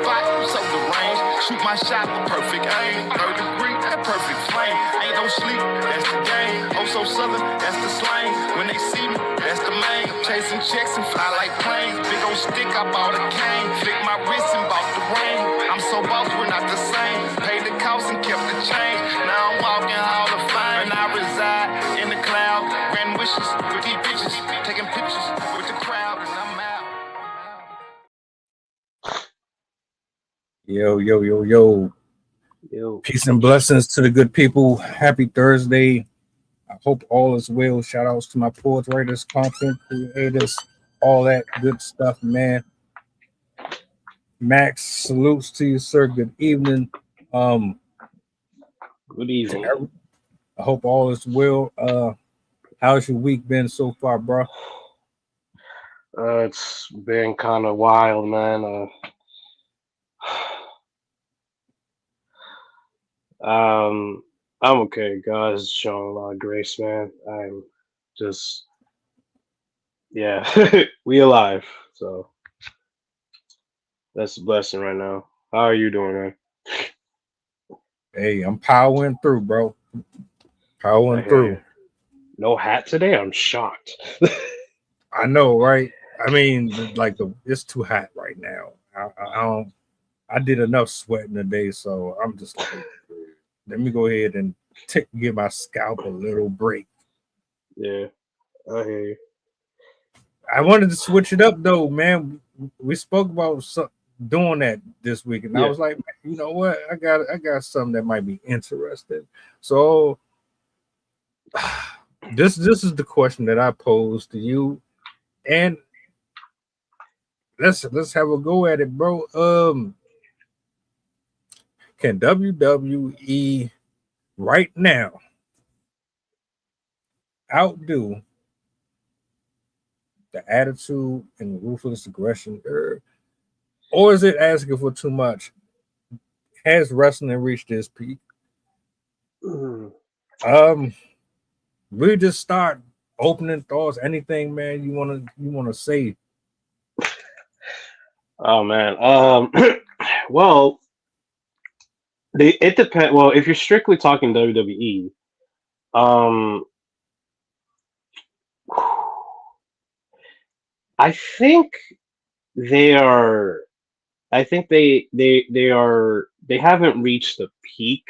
spot, so deranged. Shoot my shot with perfect aim. Third degree, that perfect flame. Ain't no sleep, that's the game. Oh, so southern, that's the slang. When they see me, that's the main. Chasing checks and fly like planes. Big old stick, I bought a cane. Flick my wrist and bought the ring. I'm so boss, we're not the same. Paid the cost and kept the change. Now I'm walking Hall of Fame. And I reside in the cloud. Grand wishes with these bitches. Taking pictures with the crowd, and I'm out. Yo, yo, yo, yo. Yo. Peace and blessings to the good people. Happy Thursday. I hope all is well. Shout outs to my poets, writers, content creators, all that good stuff, man. Max, salutes to you, sir. Good evening. Good evening. I hope all is well. How's your week been so far, bro? It's been kind of wild, man. I'm okay. God's showing a lot of grace, man. I'm just, yeah, we alive. So that's a blessing right now. How are you doing, man? Hey, I'm powering through, bro. Powering I hear through. you. No hat today? I'm shocked. I know, right? I mean, it's too hot right now. I did enough sweating today, so I'm just like, let me go ahead and give my scalp a little break. Yeah, I hear you. I wanted to switch it up though, man. We spoke about doing that this week, and I was like, you know what? I got something that might be interesting. So this is the question that I posed to you, and let's have a go at it, bro. Can WWE right now outdo the Attitude and Ruthless Aggression, or is it asking for too much? Has wrestling reached its peak? We just start opening thoughts. Anything, man, you wanna say? Oh man. Well, it depends. Well, if you're strictly talking WWE, I think they are. I think they are. They haven't reached the peak.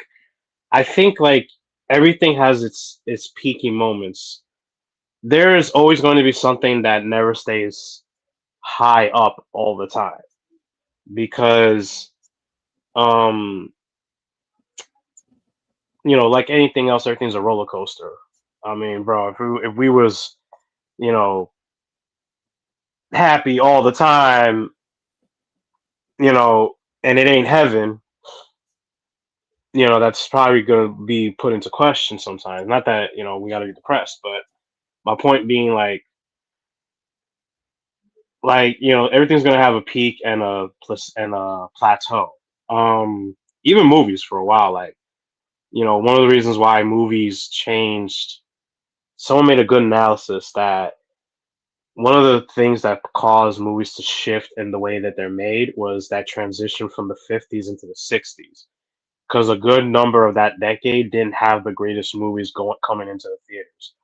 I think like everything has its peaking moments. There is always going to be something that never stays high up all the time because like anything else, everything's a roller coaster. I mean, bro, if we was, happy all the time, and it ain't heaven, that's probably gonna be put into question sometimes. Not that, we gotta be depressed, but my point being everything's gonna have a peak and a plateau. Even movies for a while, one of the reasons why movies changed. Someone made a good analysis that one of the things that caused movies to shift in the way that they're made was that transition from the 50s into the 60s. Because a good number of that decade didn't have the greatest movies coming into the theaters.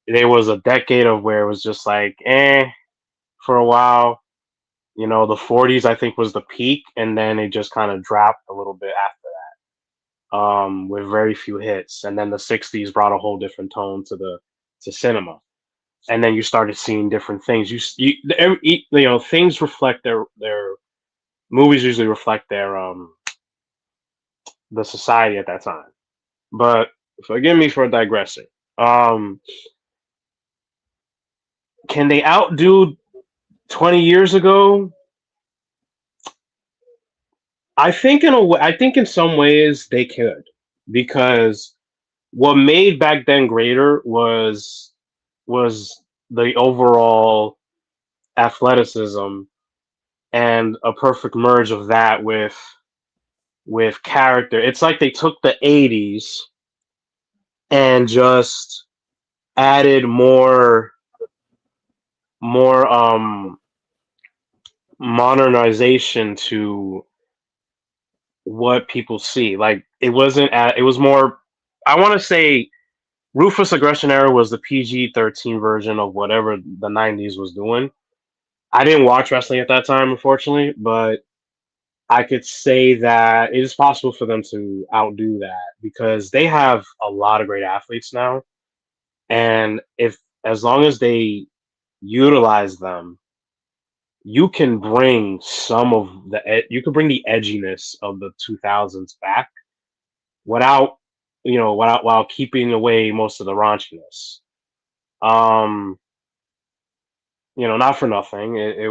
There was a decade of where it was just like, for a while. The 40s I think was the peak, and then it just kind of dropped a little bit after that, with very few hits. And then the 60s brought a whole different tone to cinema. And then you started seeing different things. Things reflect their movies usually reflect their the society at that time. But forgive me for digressing. Can they outdo 20 years ago? I think in some ways they could, because what made back then greater was the overall athleticism and a perfect merge of that with character. It's like they took the 80s and just added more modernization to what people see. Like it wasn't. It was more. I want to say Ruthless Aggression era was the PG-13 version of whatever the '90s was doing. I didn't watch wrestling at that time, unfortunately, but I could say that it is possible for them to outdo that because they have a lot of great athletes now, and if as long as they utilize them, you can bring some of you can bring the edginess of the 2000s back without while keeping away most of the raunchiness. Um, not for nothing. It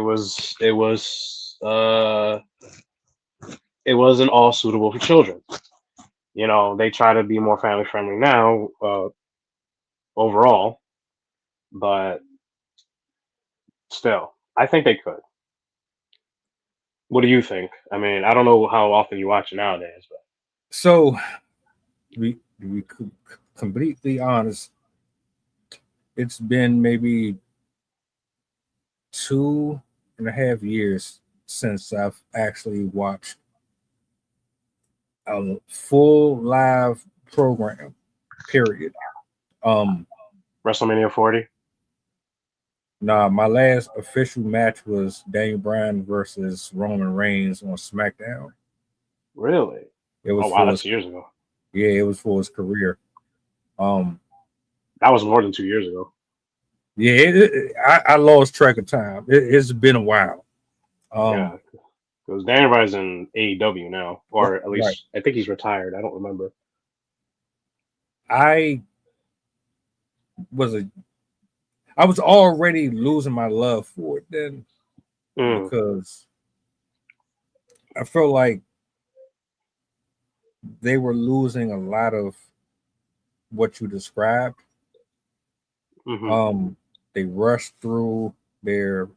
wasn't all suitable for children. They try to be more family friendly now, overall, but still, I think they could. What do you think? I mean, I don't know how often you watch it nowadays, but So we could completely honest. It's been maybe 2.5 years since I've actually watched a full live program. Period. WrestleMania 40. Nah, my last official match was Daniel Bryan versus Roman Reigns on SmackDown. Really? It was Oh wow, for that's years ago. yeah, it was for his career. That was more than 2 years ago. Yeah, I lost track of time. It's been a while. Yeah, because Daniel Bryan's in AEW now, or at Right. least I think he's retired. I don't remember. I was already losing my love for it then because I felt like they were losing a lot of what you described. Mm-hmm. They rushed through their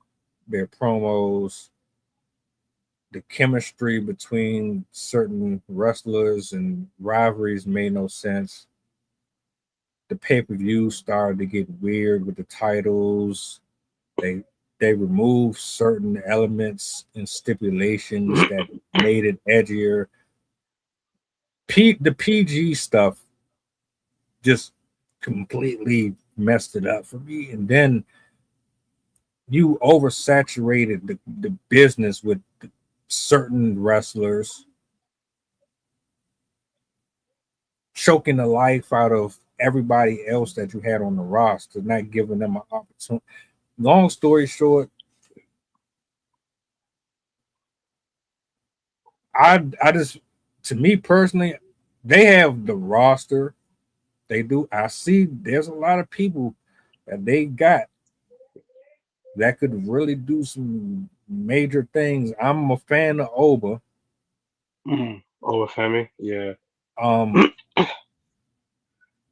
promos. The chemistry between certain wrestlers and rivalries made no sense. The pay-per-view started to get weird with the titles. They removed certain elements and stipulations that made it edgier. The PG stuff just completely messed it up for me. And then you oversaturated the business with certain wrestlers, choking the life out of everybody else that you had on the roster, not giving them an opportunity. Long story short, I just, to me personally, they have the roster. They do. I see there's a lot of people that they got that could really do some major things. I'm a fan of Oba. Oh, with Femi, yeah. Um,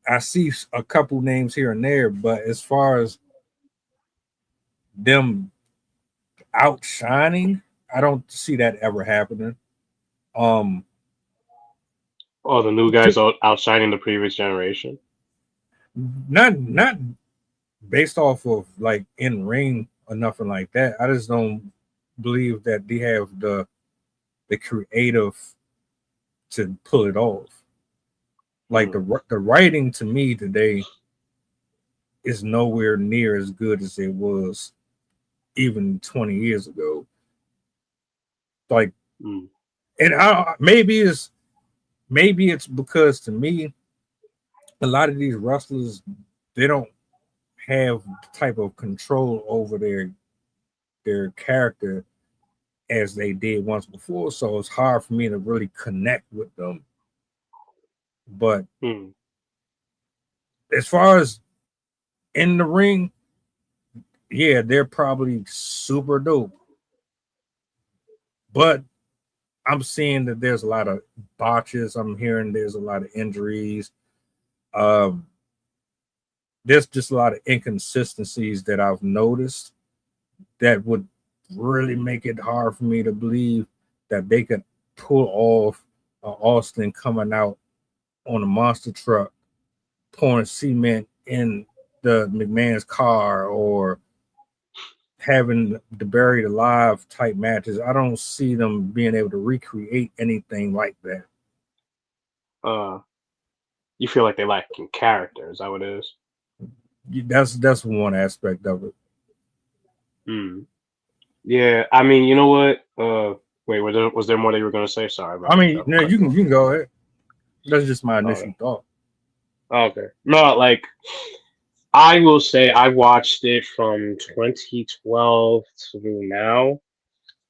I see a couple names here and there, but as far as them outshining, I don't see that ever happening. Um, Oh, the new guys outshining the previous generation. not based off of like in ring or nothing like that. I just don't believe that they have the creative to pull it off. Like the writing to me today is nowhere near as good as it was even 20 years ago. Like, and maybe it's because to me, a lot of these wrestlers, they don't have the type of control over their character as they did once before. So it's hard for me to really connect with them. But as far as in the ring, yeah, they're probably super dope. But I'm seeing that there's a lot of botches. I'm hearing there's a lot of injuries. There's just a lot of inconsistencies that I've noticed that would really make it hard for me to believe that they could pull off Austin coming out on a monster truck, pouring cement in the McMahon's car, or having the buried alive type matches. I don't see them being able to recreate anything like that. You feel like they lack in character? Is that what it is? That's one aspect of it. Yeah, I mean, you know what? Wait, was there more that you were gonna say? Sorry. I mean, no, you can go ahead. That's just my initial thought. Okay. No, like I will say I watched it from 2012 to now.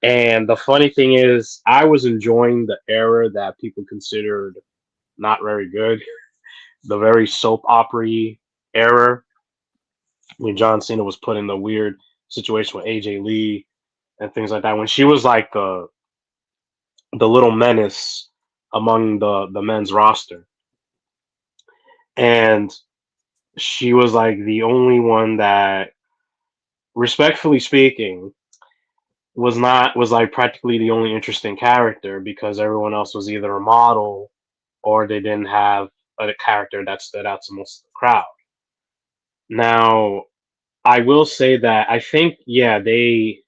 And the funny thing is I was enjoying the era that people considered not very good. The very soap opera era when John Cena was put in the weird situation with AJ Lee and things like that. When she was like the little menace among the men's roster. And she was like the only one that, respectfully speaking, was like practically the only interesting character because everyone else was either a model or they didn't have a character that stood out to most of the crowd. Now, I will say that I think they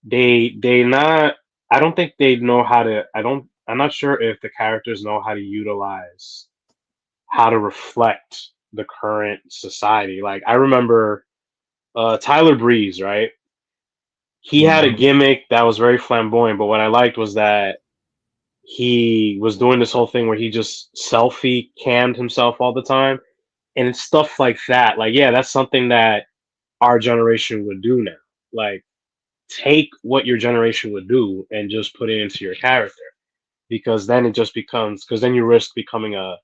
not I don't think they know how to I'm not sure if the characters know how to utilize how to reflect the current society. Like I remember Tyler Breeze, right? He had a gimmick that was very flamboyant, but what I liked was that he was doing this whole thing where he just selfie cammed himself all the time. And it's stuff like that. Like, yeah, that's something that our generation would do now. Like, take what your generation would do and just put it into your character. Because then it just becomes, because then you risk becoming you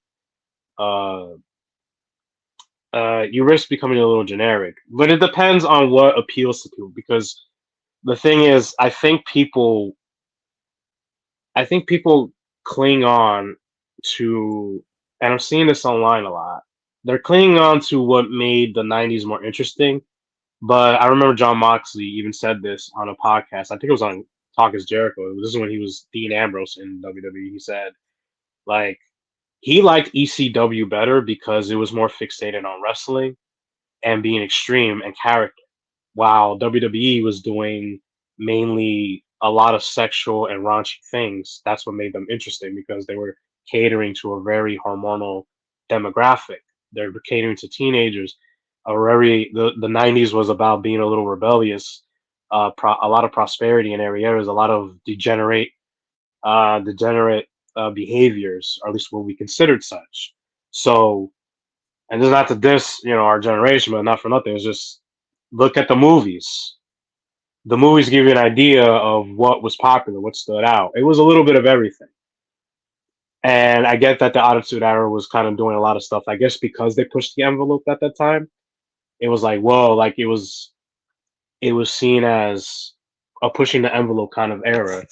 risk becoming a little generic. But it depends on what appeals to people. Because the thing is, I think people cling on to, and I'm seeing this online a lot. They're clinging on to what made the '90s more interesting. But I remember John Moxley even said this on a podcast. I think it was on Talk Is Jericho. This is when he was Dean Ambrose in WWE. He said, like, he liked ECW better because it was more fixated on wrestling and being extreme and character, while WWE was doing mainly a lot of sexual and raunchy things. That's what made them interesting because they were catering to a very hormonal demographic. They're catering to teenagers. The 90s was about being a little rebellious, a lot of prosperity in areas, a lot of degenerate behaviors, or at least what we considered such. So, and this is not to diss, our generation, but not for nothing. It's just look at the movies. The movies give you an idea of what was popular, what stood out. It was a little bit of everything. And I get that the Attitude Era was kind of doing a lot of stuff. I guess because they pushed the envelope at that time, it was like, whoa, like it was seen as a pushing the envelope kind of era.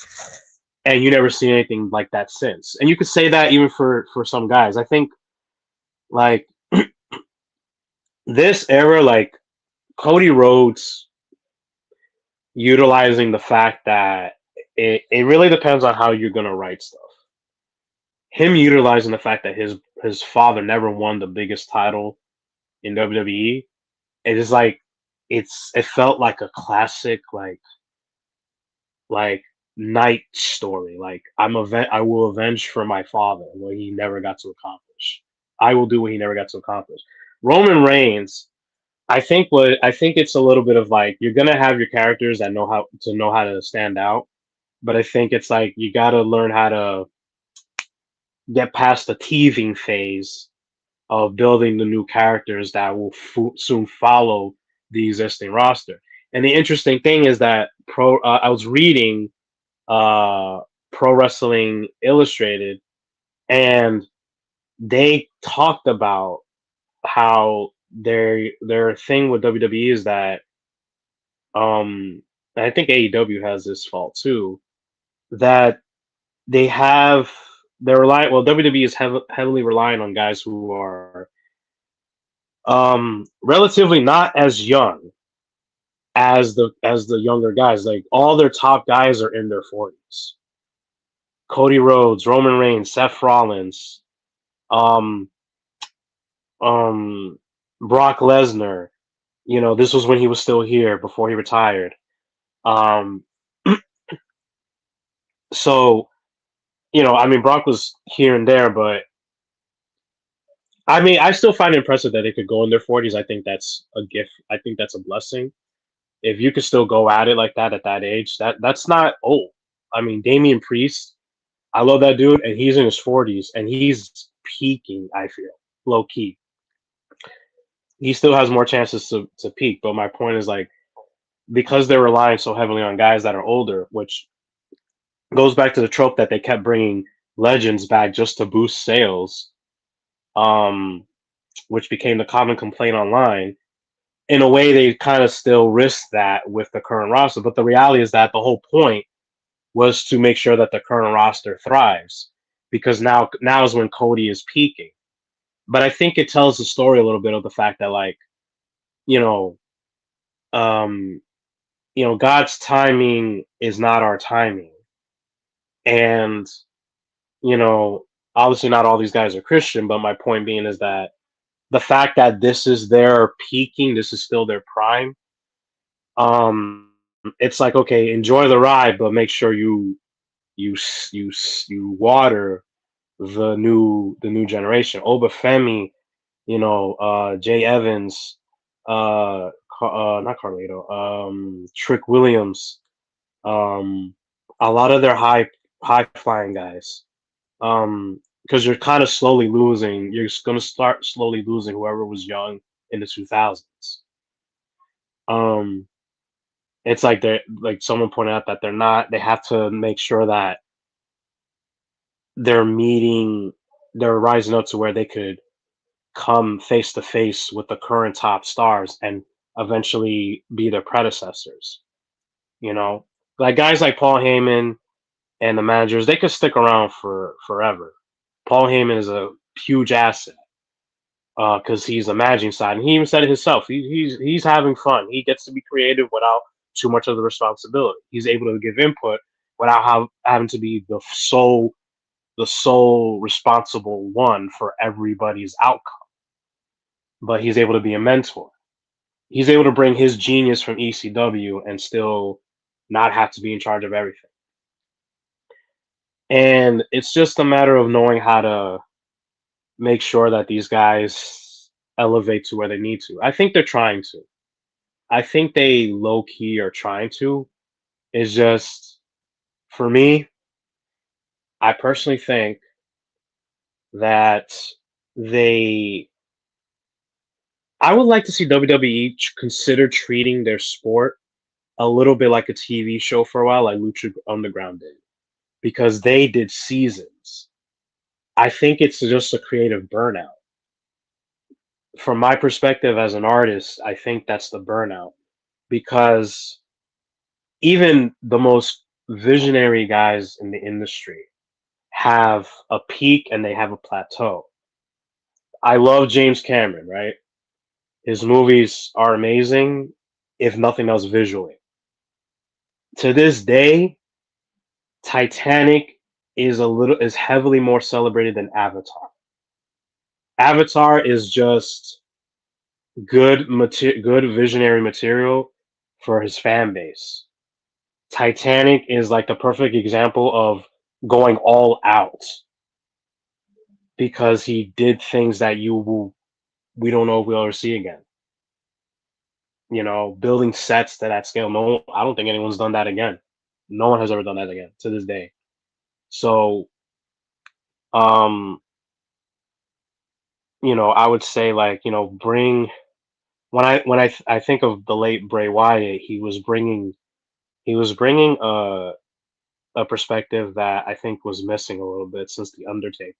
And you never see anything like that since. And you could say that even for some guys. I think like this era, like Cody Rhodes utilizing the fact that it really depends on how you're gonna write stuff. Him utilizing the fact that his father never won the biggest title in WWE, it is like it felt like a classic like knight story. Like I will avenge for my father what he never got to accomplish. I will do what he never got to accomplish. Roman Reigns, I think it's a little bit of like you're gonna have your characters that know how to stand out, but I think it's like you gotta learn how to get past the teething phase of building the new characters that will soon follow the existing roster. And the interesting thing is that I was reading Pro Wrestling Illustrated, and they talked about how their thing with WWE is that I think AEW has this fault too, that WWE is heavily relying on guys who are relatively not as young as the younger guys. Like all their top guys are in their 40s. Cody Rhodes, Roman Reigns, Seth Rollins, Brock Lesnar, This was when he was still here before he retired. Um, so I mean, Brock was here and there, but I mean, I still find it impressive that they could go in their 40s. I think that's a gift. I think that's a blessing. If you could still go at it like that at that age, that's not old. I mean, Damian Priest, I love that dude, and he's in his 40s, and he's peaking. I feel low key. He still has more chances to peak, but my point is like because they're relying so heavily on guys that are older, which goes back to the trope that they kept bringing legends back just to boost sales, which became the common complaint online. In a way, they kind of still risk that with the current roster, but the reality is that the whole point was to make sure that the current roster thrives because now is when Cody is peaking. But I think it tells the story a little bit of the fact that like you know um God's timing is not our timing, and you know obviously not all these guys are Christian, but my point being is that the fact that this is their peaking, this is still their prime. It's like, okay, enjoy the ride, but make sure you water the new generation. Obafemi, Jay Evans, not Carlito, Trick Williams, a lot of their high flying guys. Because you're kind of slowly losing. You're going to start slowly losing whoever was young in the 2000s. It's like someone pointed out that they're not. They have to make sure that they're rising up to where they could come face to face with the current top stars and eventually be their predecessors. Like guys like Paul Heyman and the managers, they could stick around for forever. Paul Heyman is a huge asset because he's the managing side, and he even said it himself. He's having fun. He gets to be creative without too much of the responsibility. He's able to give input without having to be the sole responsible one for everybody's outcome. But he's able to be a mentor. He's able to bring his genius from ECW and still not have to be in charge of everything. And it's just a matter of knowing how to make sure that these guys elevate to where they need to. I think they're trying to. I think they low key are trying to. It's just, for me, I personally think that I would like to see WWE consider treating their sport a little bit like a TV show for a while, like Lucha Underground did, because they did seasons. I think it's just a creative burnout. From my perspective as an artist, I think that's the burnout because even the most visionary guys in the industry have a peak and they have a plateau. I love James Cameron, right? His movies are amazing, if nothing else visually. To this day, Titanic is heavily more celebrated than Avatar. Avatar is just good visionary material for his fan base. Titanic is like the perfect example of going all out because he did things that we don't know if we'll ever see again. Building sets to that scale. No, I don't think anyone's done that again. No one has ever done that again to this day. So, I would say like, bring when I think of the late Bray Wyatt, he was bringing a perspective that I think was missing a little bit since the Undertaker,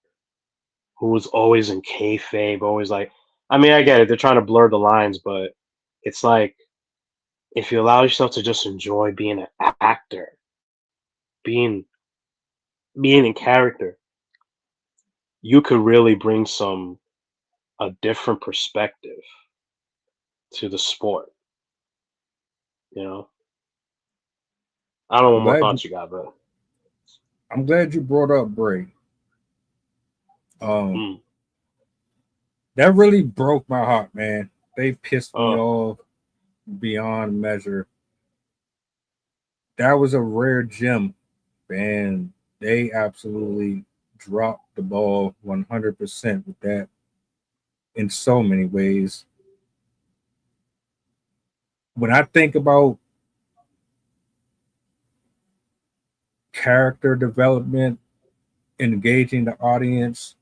who was always in kayfabe, always like, I mean, I get it, they're trying to blur the lines, but it's like if you allow yourself to just enjoy being an actor, being in character, you could really bring a different perspective to the sport. I don't know what more thoughts you got, but I'm glad you brought up Bray. That really broke my heart, man. They pissed me off. beyond measure. That was a rare gem, and they absolutely dropped the ball 100% with that in so many ways. When I think about character development, engaging the audience,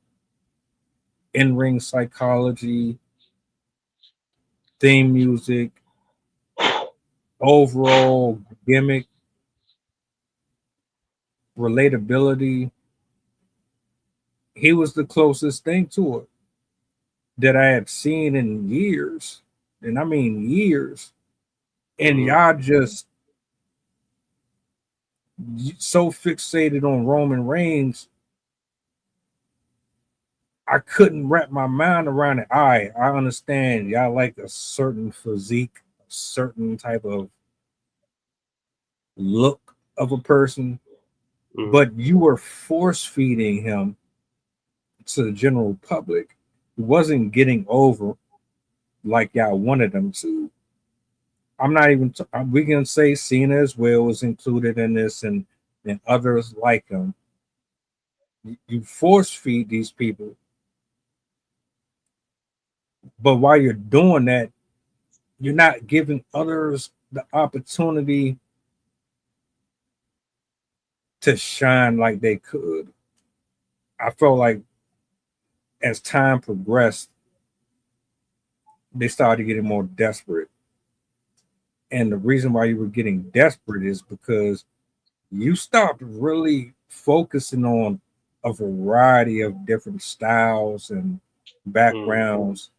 in-ring psychology, theme music, overall gimmick, relatability, he was the closest thing to it that I had seen in years. And I mean years. And y'all just so fixated on Roman Reigns, I couldn't wrap my mind around it. I understand y'all like a certain physique, a certain type of look of a person, but you were force feeding him to the general public. He wasn't getting over like y'all wanted him to. I'm not even. We can say Cena as well was included in this, and others like him. You force feed these people, but while you're doing that, you're not giving others the opportunity to shine like they could. I felt like as time progressed, they started getting more desperate. And the reason why you were getting desperate is because you stopped really focusing on a variety of different styles and backgrounds.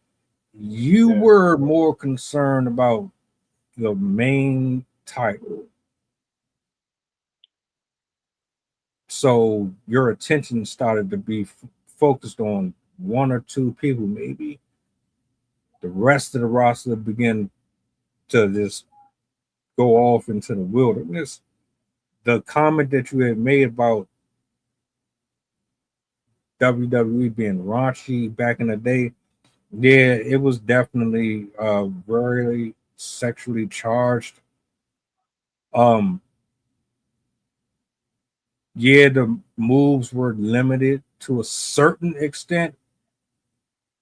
You were more concerned about the main title. So your attention started to be focused on one or two people, maybe. The rest of the roster began to just go off into the wilderness. The comment that you had made about WWE being raunchy back in the day, yeah, it was definitely very sexually charged. Yeah, the moves were limited to a certain extent,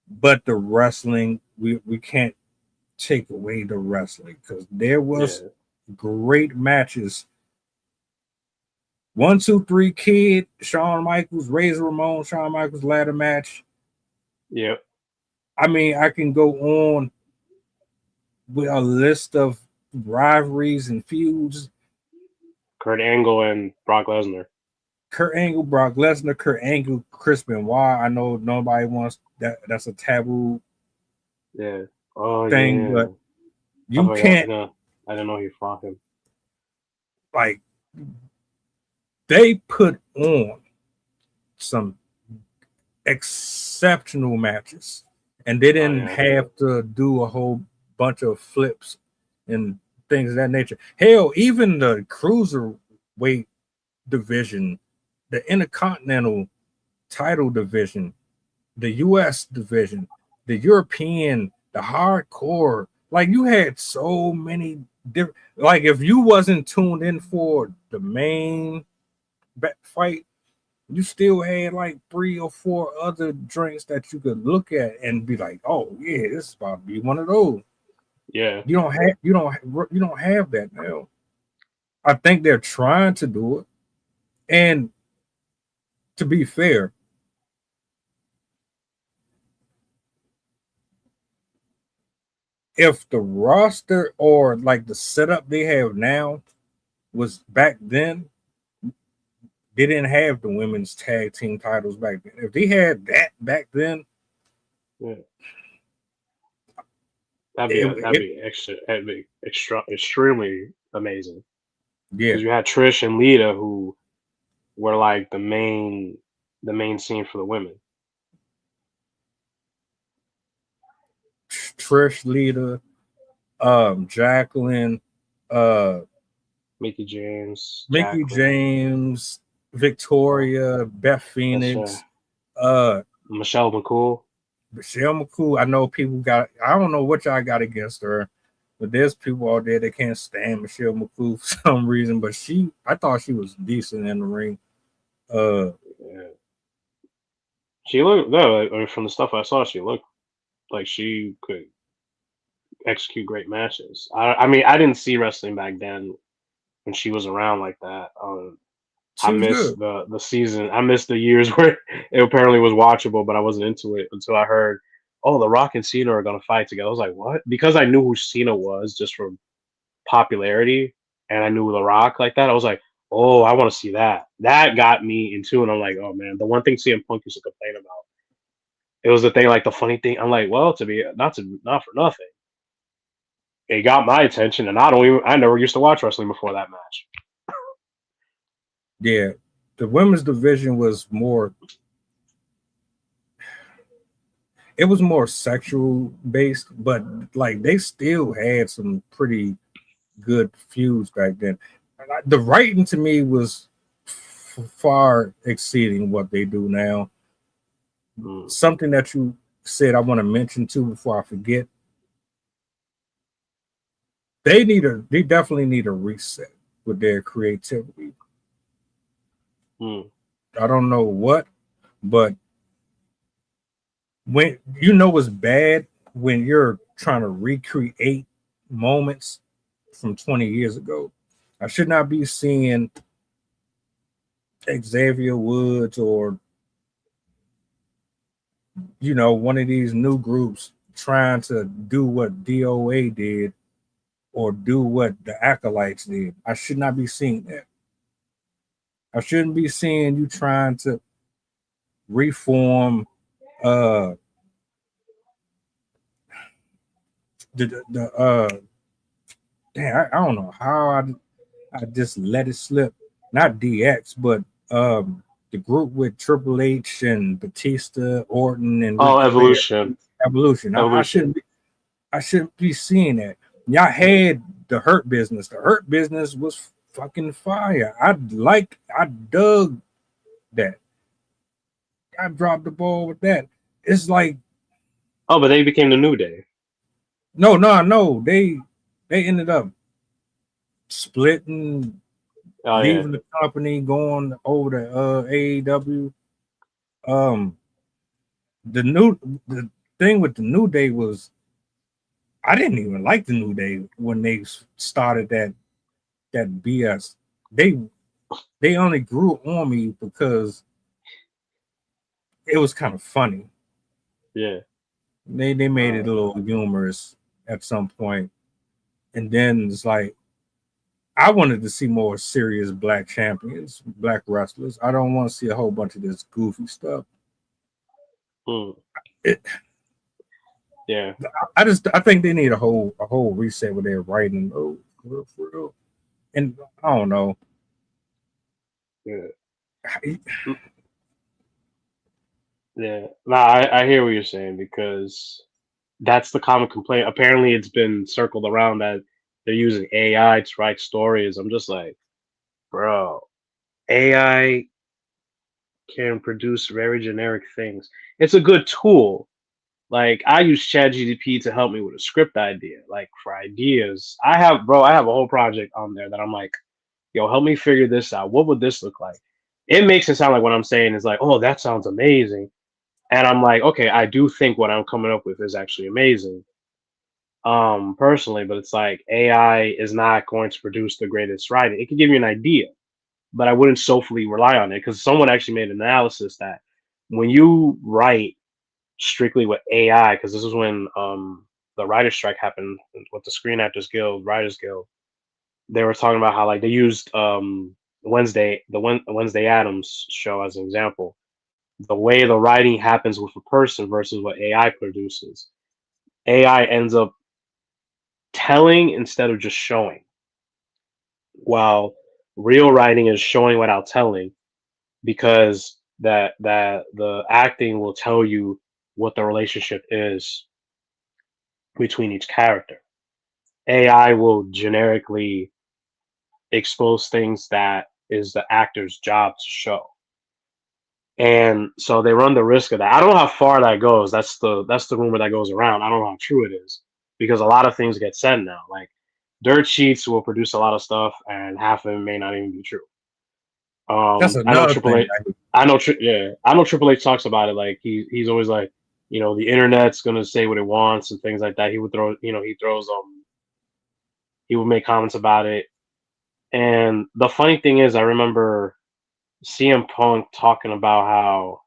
but the wrestling, we can't take away the wrestling because there was great matches. 1, 2, 3 Kid, Shawn Michaels, Razor Ramon, Shawn Michaels ladder match. Yep. I mean, I can go on with a list of rivalries and feuds. Kurt Angle and Brock Lesnar. Kurt Angle, Brock Lesnar, Kurt Angle, Chris Benoit. I know nobody wants that. That's a taboo thing, but you can't. I didn't know he fought him. Like, they put on some exceptional matches, and they didn't have to do a whole bunch of flips and things of that nature. Hell, even the cruiserweight division, the Intercontinental title division, the US division, the European, the hardcore, like you had so many different, like if you wasn't tuned in for the main fight, you still had like 3 or 4 other drinks that you could look at and be like, oh yeah, this is about to be one of those. Yeah. You don't have that now. I think they're trying to do it. And to be fair, if the roster or like the setup they have now was back then, they didn't have the women's tag team titles back then. If they had that back then, that'd be extremely amazing. Yeah, because you had Trish and Lita who were like the main scene for the women. Trish, Lita, Jacqueline, Mickey James, Victoria, Beth Phoenix, Michelle McCool. I know people got. I don't know what y'all got against her, But there's people out there that can't stand Michelle McCool for some reason. But I thought she was decent in the ring. Yeah. She looked no, I mean, from the stuff I saw, she looked like she could execute great matches. I mean, I didn't see wrestling back then when she was around like that. I She was missed good. the season. I missed the years where it apparently was watchable, but I wasn't into it until I heard, oh, The Rock and Cena are gonna fight together. I was like, what? Because I knew who Cena was just from popularity, and I knew The Rock like that. I was like, oh, I want to see that. That got me into it. And I'm like, oh man, the one thing CM Punk used to complain about. It was the thing, like the funny thing. I'm like, well, not for nothing. It got my attention, and I never used to watch wrestling before that match. Yeah, the women's division was more. It was more sexual based, but like they still had some pretty good feuds back then. The writing to me was far exceeding what they do now. Something that you said I want to mention too before I forget. They definitely need a reset with their creativity. I don't know what, but when you know it's bad when you're trying to recreate moments from 20 years ago. I should not be seeing Xavier Woods or one of these new groups trying to do what DOA did or do what the Acolytes did. I should not be seeing that. I shouldn't be seeing you trying to reform I don't know how I just let it slip. Not DX, but the group with Triple H and Batista, Orton, and Oh, Ric Flair. Evolution. Evolution. I shouldn't be seeing that. Y'all had the Hurt Business. The Hurt Business was fucking fire. I dug that. I dropped the ball with that. It's like, oh, but they became the New Day. no. They ended up splitting, leaving the company, going over to AEW. The thing with the New Day was I didn't even like the New Day when they started that BS. They only grew on me because it was kind of funny. Yeah. They made it a little humorous at some point. And then it's like I wanted to see more serious black champions, black wrestlers. I don't want to see a whole bunch of this goofy stuff. Yeah. I think they need a whole reset with their writing. Oh, for real. And I don't know. Yeah. Yeah. No, I hear what you're saying because that's the common complaint. Apparently, it's been circled around that they're using AI to write stories. I'm just like, bro, AI can produce very generic things. It's a good tool. Like I use ChatGPT to help me with a script idea, like for ideas. I have a whole project on there that I'm like, yo, help me figure this out. What would this look like? It makes it sound like what I'm saying is like, oh, that sounds amazing. And I'm like, okay, I do think what I'm coming up with is actually amazing. Personally, but it's like AI is not going to produce the greatest writing. It can give you an idea, but I wouldn't solely rely on it because someone actually made an analysis that when you write strictly with AI, because this is when the writer's strike happened with the Screen Actors Guild, Writers Guild. They were talking about how like they used Wednesday Adams show as an example. The way the writing happens with a person versus what AI produces. AI ends up telling instead of just showing, while real writing is showing without telling, because that the acting will tell you what the relationship is between each character. AI will generically expose things that is the actor's job to show. And so they run the risk of that. I don't know how far that goes. That's the rumor that goes around. I don't know how true it is. because a lot of things get said now. Like dirt sheets will produce a lot of stuff, and half of it may not even be true. That's I know another Triple thing. H. I know Triple H talks about it. Like he's always like, the internet's gonna say what it wants and things like that. He would throw, he would make comments about it. And the funny thing is, I remember CM Punk talking about how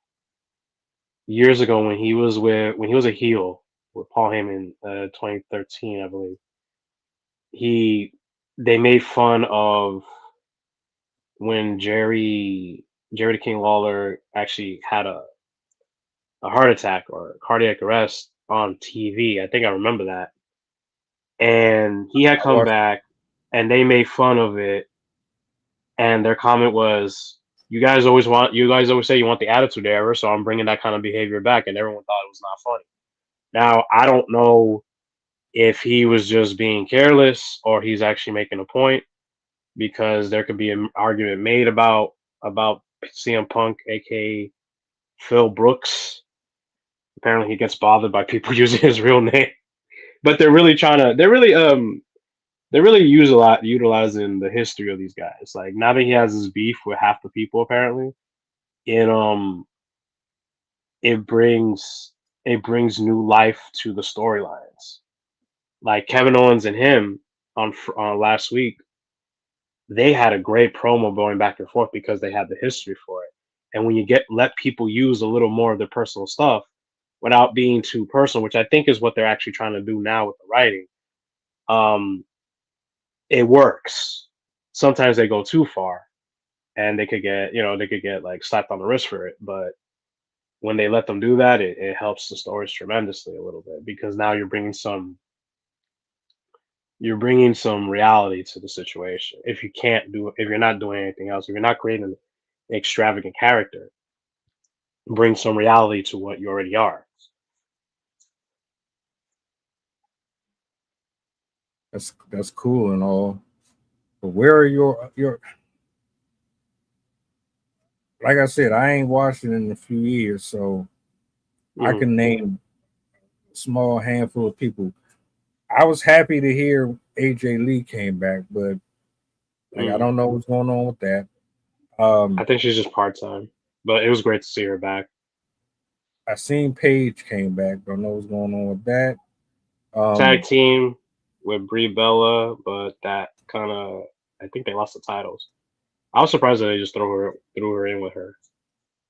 years ago when he was a heel with Paul Heyman, 2013, I believe, he they made fun of when Jerry the King Lawler actually had a heart attack or cardiac arrest on TV. I think I remember that. And he had I come watched. back and they made fun of it. And their comment was, you guys always say you want the attitude era, so I'm bringing that kind of behavior back. And everyone thought it was not funny. Now, I don't know if he was just being careless or he's actually making a point, because there could be an argument made about CM Punk, aka Phil Brooks. Apparently, he gets bothered by people using his real name, but they're really utilizing the history of these guys. Like now that he has his beef with half the people, apparently, it it brings new life to the storylines. Like Kevin Owens and him on last week, they had a great promo going back and forth because they had the history for it. And when you let people use a little more of their personal stuff without being too personal, which I think is what they're actually trying to do now with the writing, it works. Sometimes they go too far, and they could get like slapped on the wrist for it. But when they let them do that, it helps the stories tremendously a little bit, because now you're bringing some reality to the situation. If you're not doing anything else, if you're not creating an extravagant character, bring some reality to what you already are. That's cool and all, but where are your? Like I said, I ain't watching in a few years, so I Mhm. can name a small handful of people. I was happy to hear AJ Lee came back, but like I Mm. don't know what's going on with that. I think she's just part time, but it was great to see her back. I seen Paige came back. Don't know what's going on with that. Tag Um, team with Brie Bella, but that kind of, I think they lost the titles. I was surprised that they just threw her in with her.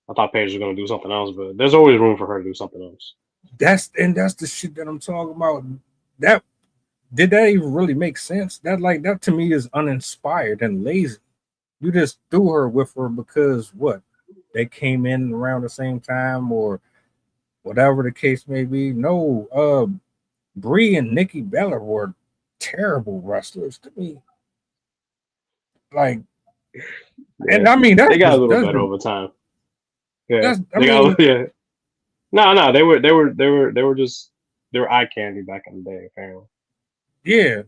I thought Paige was gonna do something else, but there's always room for her to do something else. that's the shit that I'm talking about. That did that even really make sense? That to me is uninspired and lazy. You just threw her with her because what? They came in around the same time or whatever the case may be. No, Brie and Nikki Bella were terrible wrestlers to me. Like, Yeah, and I mean they got a little better over time. Yeah, that's I they got mean yeah. No, they were eye candy back in the day apparently, yeah.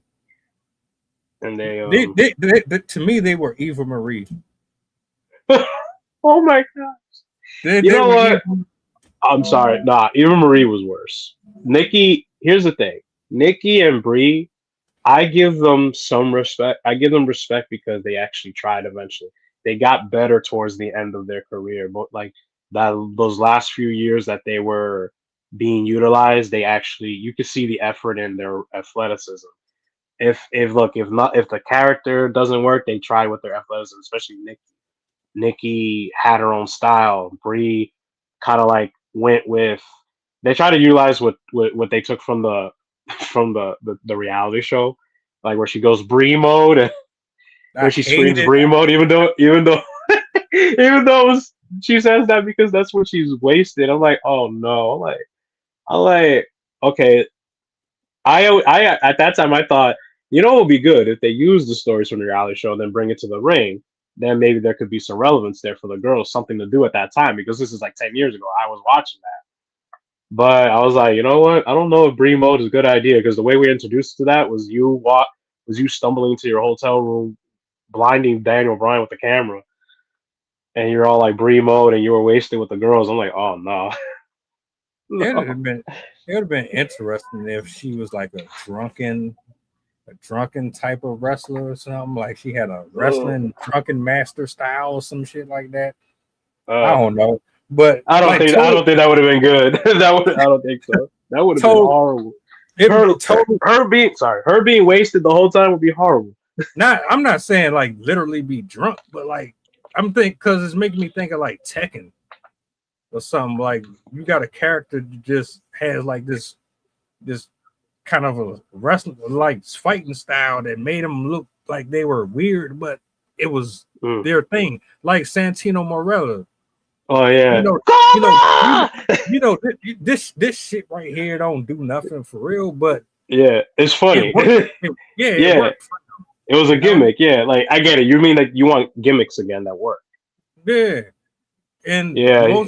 and they To me they were Eva Marie. oh my god, you They know were what? Eva. I'm sorry, nah, Eva Marie was worse. Nikki, here's the thing, Nikki and Brie, I give them some respect. I give them respect because they actually tried eventually. They got better towards the end of their career, but like that those last few years that they were being utilized, they actually you could see the effort in their athleticism. If the character doesn't work, they try with their athleticism, especially Nikki. Nikki had her own style. Brie kind of like went with they try to utilize what they took from the from the reality show, like where she goes Brie mode and I where she screams hated Brie mode, even though even though she says that because that's what she's wasted. I'm like, oh no, I'm like, okay. I at that time I thought, it would be good if they use the stories from the reality show and then bring it to the ring. Then maybe there could be some relevance there for the girls, something to do at that time, because this is like 10 years ago. I was watching that, but I was like, you know what? I don't know if Brie mode is a good idea, because the way we introduced to that was you stumbling into your hotel room, blinding Daniel Bryan with the camera, and you're all like Brie mode, and you were wasted with the girls. I'm like, oh no. It would No. have been interesting if she was like a drunken type of wrestler or something. Like she had a wrestling drunken master style or some shit like that. I Uh, don't know, but I don't like think that would have been good. I don't think so. That would have been told horrible. it Her told her being wasted the whole time would be horrible. not. I'm not saying like literally be drunk, but like I'm thinking because it's making me think of like Tekken or something. Like you got a character that just has like this kind of a wrestling like fighting style that made them look like they were weird, but it was Mm. their thing. Like Santino Morella, Oh you yeah. know, you know, you know, Cobra! this shit right here don't do nothing for real, but Yeah, it's it funny. worked. It Yeah, worked. it was a You know, gimmick. Yeah, like I get it. You mean like you want gimmicks again that work? yeah. And Yeah,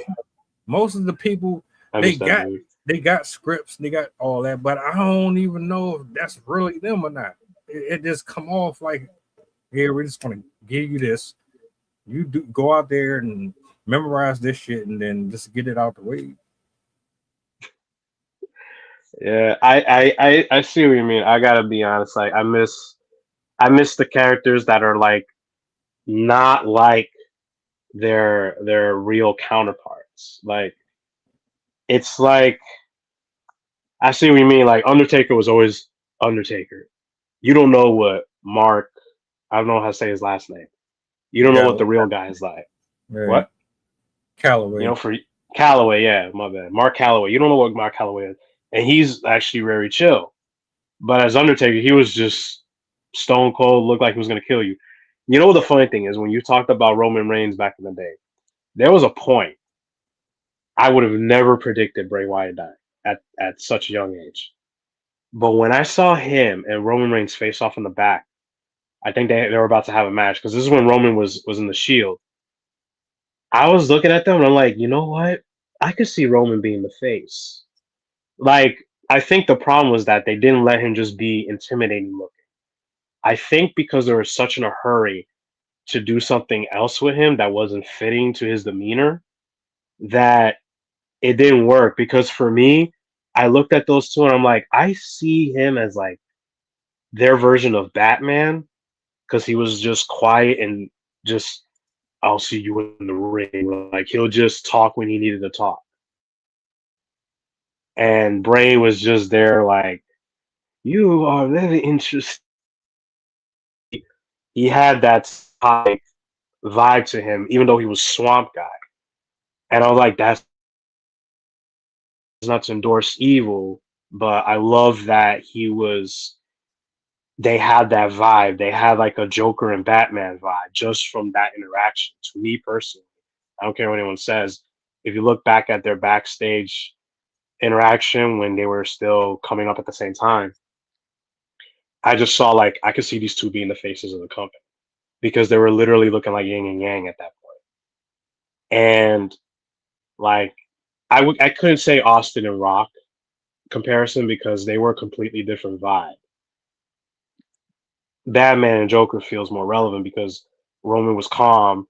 most of the people I they miss that got movie. they got scripts, they got all that, but I don't even know if that's really them or not. It just come off like, here we're just gonna give you this. You do go out there and memorize this shit, and then just get it out the way. Yeah, I see what you mean. I gotta be honest. Like I miss the characters that are like not like their real counterparts. Like it's like I see what you mean. Like Undertaker was always Undertaker. You don't know what Mark. I don't know how to say his last name. You don't know what Galloway, the real guy is like. right? What? You know, Calloway, for Calloway, yeah, my bad. Mark Calloway. You don't know what Mark Calloway is, and he's actually very chill. But as Undertaker, he was just stone cold. Looked like he was gonna kill you. You know what the funny thing is? When you talked about Roman Reigns back in the day, there was a point I would have never predicted Bray Wyatt dying at such a young age. But when I saw him and Roman Reigns face off in the back, I think they were about to have a match because this is when Roman was in the Shield. I was looking at them and I'm like, you know what? I could see Roman being the face. Like, I think the problem was that they didn't let him just be intimidating looking. I think because they were such in a hurry to do something else with him that wasn't fitting to his demeanor that it didn't work. Because for me, I looked at those two and I'm like, I see him as like their version of Batman because he was just quiet and just, I'll see you in the ring. Like he'll just talk when he needed to talk. And Bray was just there like, you are very interesting. He had that type vibe to him, even though he was Swamp Guy. And I was like, that's not to endorse evil, but I love that they had that vibe. They had like a Joker and Batman vibe just from that interaction. To me personally, I don't care what anyone says. If you look back at their backstage interaction when they were still coming up at the same time, I just saw like I could see these two being the faces of the company because they were literally looking like yin and yang at that point. And like I couldn't say Austin and Rock comparison because they were a completely different vibe. Batman and Joker feels more relevant because Roman was calm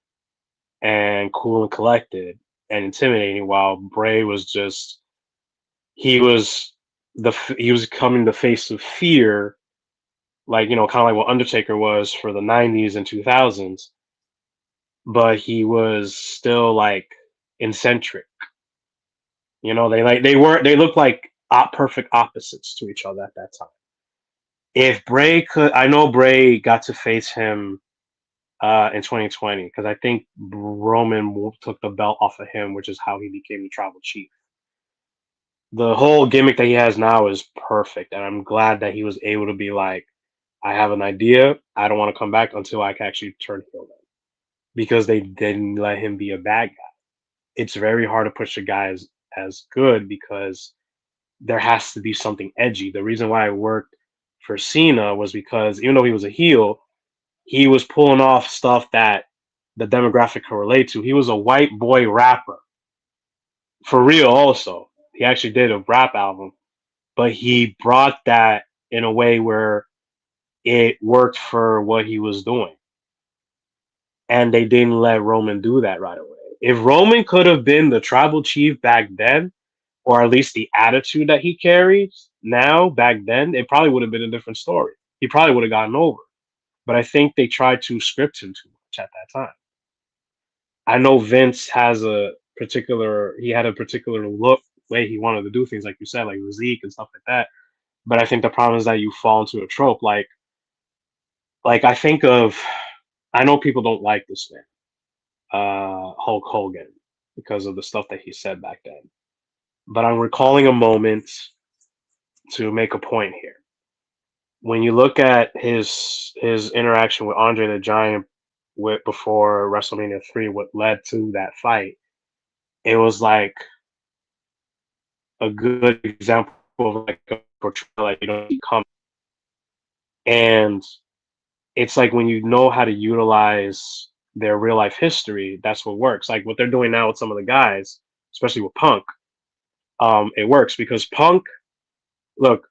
and cool and collected and intimidating, while Bray was just he was coming the face of fear, like kind of like what Undertaker was for the '90s and 2000s, but he was still like eccentric. They looked like perfect opposites to each other at that time. If Bray could, I know Bray got to face him in 2020 because I think Roman took the belt off of him, which is how he became the tribal chief. The whole gimmick that he has now is perfect, and I'm glad that he was able to be like, I have an idea. I don't want to come back until I can actually turn heel then, because they didn't let him be a bad guy. It's very hard to push a guy as good because there has to be something edgy. The reason why I worked for Cena was because even though he was a heel, he was pulling off stuff that the demographic can relate to. He was a white boy rapper. For real, also. He actually did a rap album, but he brought that in a way where it worked for what he was doing. And they didn't let Roman do that right away. If Roman could have been the tribal chief back then, or at least the attitude that he carries now, back then, it probably would have been a different story. He probably would have gotten over. But I think they tried to script him too much at that time. I know Vince has he had a particular look, way he wanted to do things, like you said, like physique and stuff like that. But I think the problem is that you fall into a trope. Like I know people don't like this man, Hulk Hogan, because of the stuff that he said back then. But I'm recalling a moment to make a point here. When you look at his interaction with Andre the Giant before WrestleMania 3, what led to that fight, it was like a good example of like a portrayal, like, you don't come. And it's like when you know how to utilize their real life history, that's what works. Like what they're doing now with some of the guys, especially with Punk, it works because Punk, look,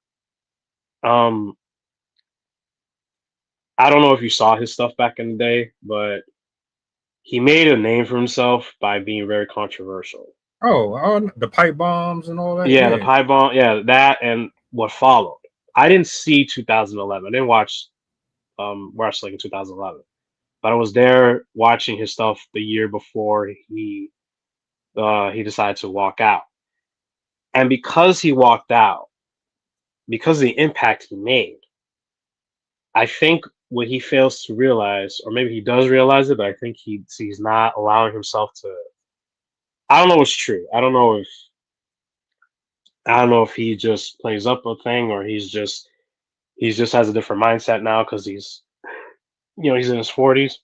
I don't know if you saw his stuff back in the day, but he made a name for himself by being very controversial. Oh, the pipe bombs and all that. Yeah, the pipe bomb. Yeah, that and what followed. I didn't see 2011. I didn't watch wrestling in 2011, but I was there watching his stuff the year before he decided to walk out. And because he walked out, because of the impact he made, I think what he fails to realize, or maybe he does realize it, but I think he's not allowing himself to. I don't know what's true. I don't know if he just plays up a thing, or he's just has a different mindset now because he's in his 40s.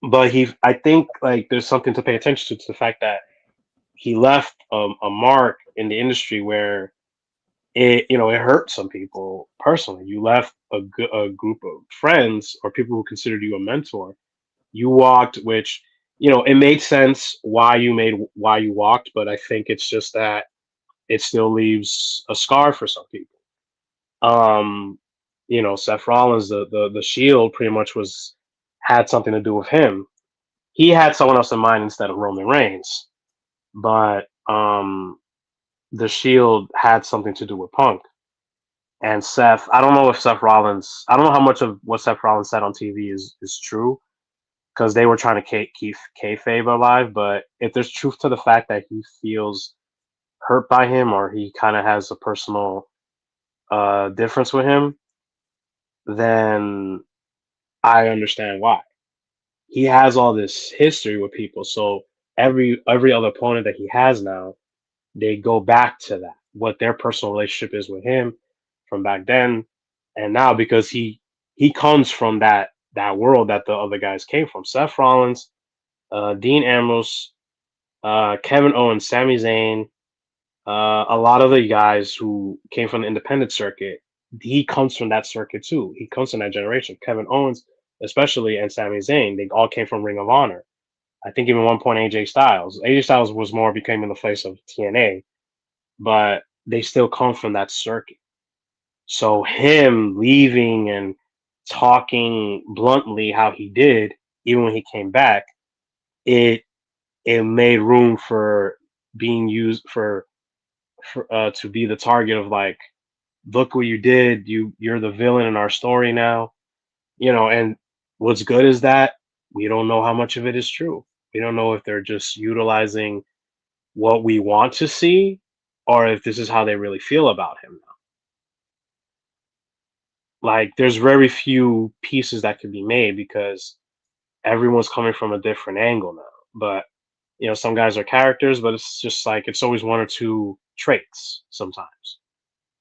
But I think like there's something to pay attention to the fact that he left a mark in the industry where it hurt some people personally. You left a group of friends or people who considered you a mentor. You walked, which it made sense why you walked, but I think it's just that it still leaves a scar for some people. Seth Rollins, the Shield pretty much had something to do with him. He had someone else in mind instead of Roman Reigns, but the Shield had something to do with Punk. And Seth, I don't know how much of what Seth Rollins said on TV is true, because they were trying to keep kayfabe alive. But if there's truth to the fact that he feels hurt by him, or he kind of has a personal difference with him, then I understand why. He has all this history with people, so every other opponent that he has now, they go back to that, what their personal relationship is with him from back then and now, because he comes from that world that the other guys came from. Seth Rollins, Dean Ambrose, Kevin Owens, Sami Zayn, a lot of the guys who came from the independent circuit, he comes from that circuit too. He comes from that generation. Kevin Owens, especially, and Sami Zayn, they all came from Ring of Honor. I think even one point AJ Styles. AJ Styles was more becoming the face of TNA, but they still come from that circuit. So him leaving and talking bluntly how he did, even when he came back, it made room for being used for to be the target of like, look what you did. You're the villain in our story now, and what's good is that we don't know how much of it is true. We don't know if they're just utilizing what we want to see, or if this is how they really feel about him now. Like, there's very few pieces that can be made because everyone's coming from a different angle now. But some guys are characters, but it's just like it's always one or two traits sometimes.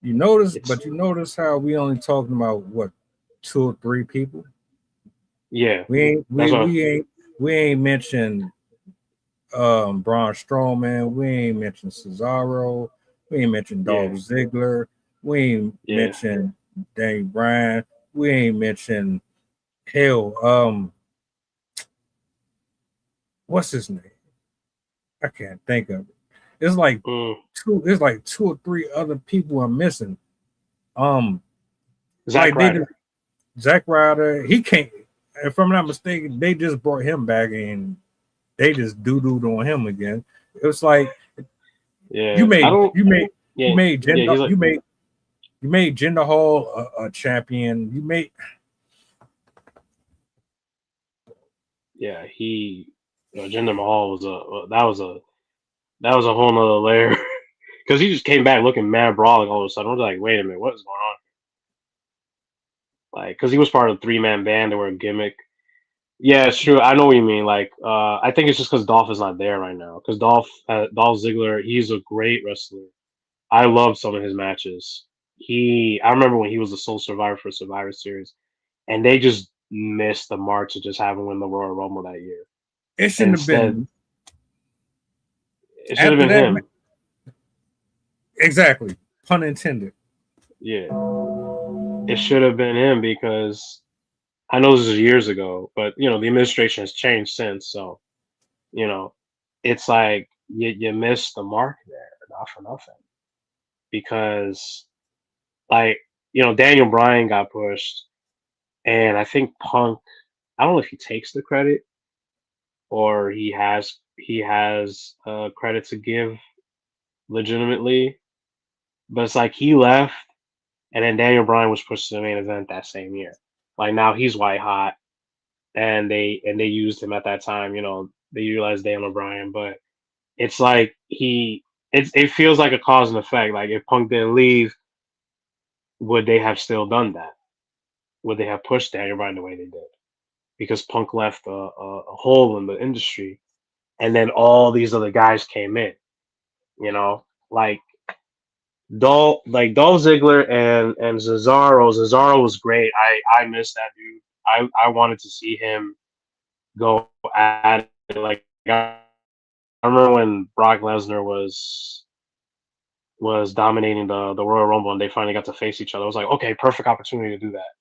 You notice how we only talking about what, 2 or 3 people? Yeah, we ain't mentioned Braun Strowman. We ain't mentioned Cesaro. We ain't mentioned Dolph Ziggler. We ain't mentioned Daniel Bryan. We ain't mentioned what's his name? I can't think of it. It's like 2 or 3 other people I'm missing. Zack Ryder. Zack Ryder, he can't, if I'm not mistaken, they just brought him back and they just doo-dooed on him again. It was like Yeah, You I made don't. you made you Yeah, made yeah. Jinder He's like, you made Jinder Hall a champion. You made yeah. Jinder Mahal was that was a whole nother layer because he just came back looking mad brawling all of a sudden. I was like, wait a minute, what is going on? Like, because he was part of the 3-man band. They were a gimmick. Yeah, it's true. I know what you mean. Like, I think it's just because Dolph is not there right now. Because Dolph Ziggler, he's a great wrestler. I love some of his matches. I remember when he was the sole survivor for Survivor Series, and they just missed the mark to just have him win the Royal Rumble that year. it And shouldn't have instead, been it should have after been that. him. Exactly, pun intended. Yeah, it should have been him because I know this is years ago, but the administration has changed since. So you know, it's like you missed the mark there, not for nothing. Because like Daniel Bryan got pushed, and I think Punk. I don't know if he takes the credit or he has credit to give legitimately, but it's like he left, and then Daniel Bryan was pushed to the main event that same year. Like now he's white hot, and they used him at that time. They utilized Daniel Bryan, but it's like it feels like a cause and effect. Like if Punk didn't leave, would they have still done that? Would they have pushed Daniel Bryan the way they did? Because Punk left a hole in the industry, and then all these other guys came in. Like Dolph Ziggler and Cesaro. Cesaro was great. I miss that dude. I wanted to see him go at it. Like I remember when Brock Lesnar was dominating the Royal Rumble and they finally got to face each other. I was like, okay, perfect opportunity to do that.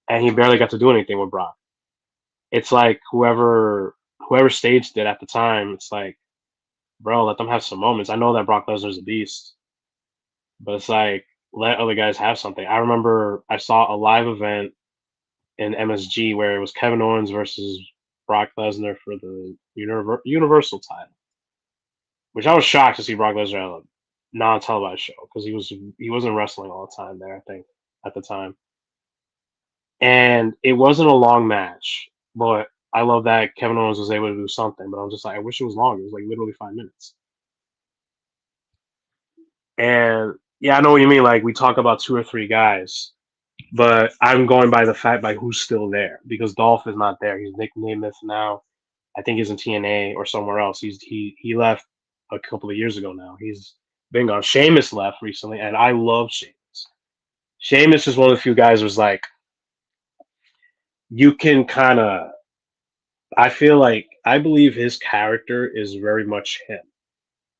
And he barely got to do anything with Brock. It's like whoever staged it at the time, it's like, bro, let them have some moments. I know that Brock Lesnar's a beast, but it's like let other guys have something. I remember I saw a live event in MSG where it was Kevin Owens versus Brock Lesnar for the Universal title, which I was shocked to see Brock Lesnar at a non-televised show because he wasn't wrestling all the time there. I think at the time, and it wasn't a long match, but I love that Kevin Owens was able to do something. But I'm just like, I wish it was longer. It was like literally 5 minutes. And yeah, I know what you mean. Like we talk about 2 or 3 guys, but I'm going by the fact by who's still there because Dolph is not there. He's Nick Nemeth now. I think he's in TNA or somewhere else. He left a couple of years ago now. He's been gone. Sheamus left recently, and I love Sheamus. Sheamus is one of the few guys who's like you can kind of. I believe his character is very much him,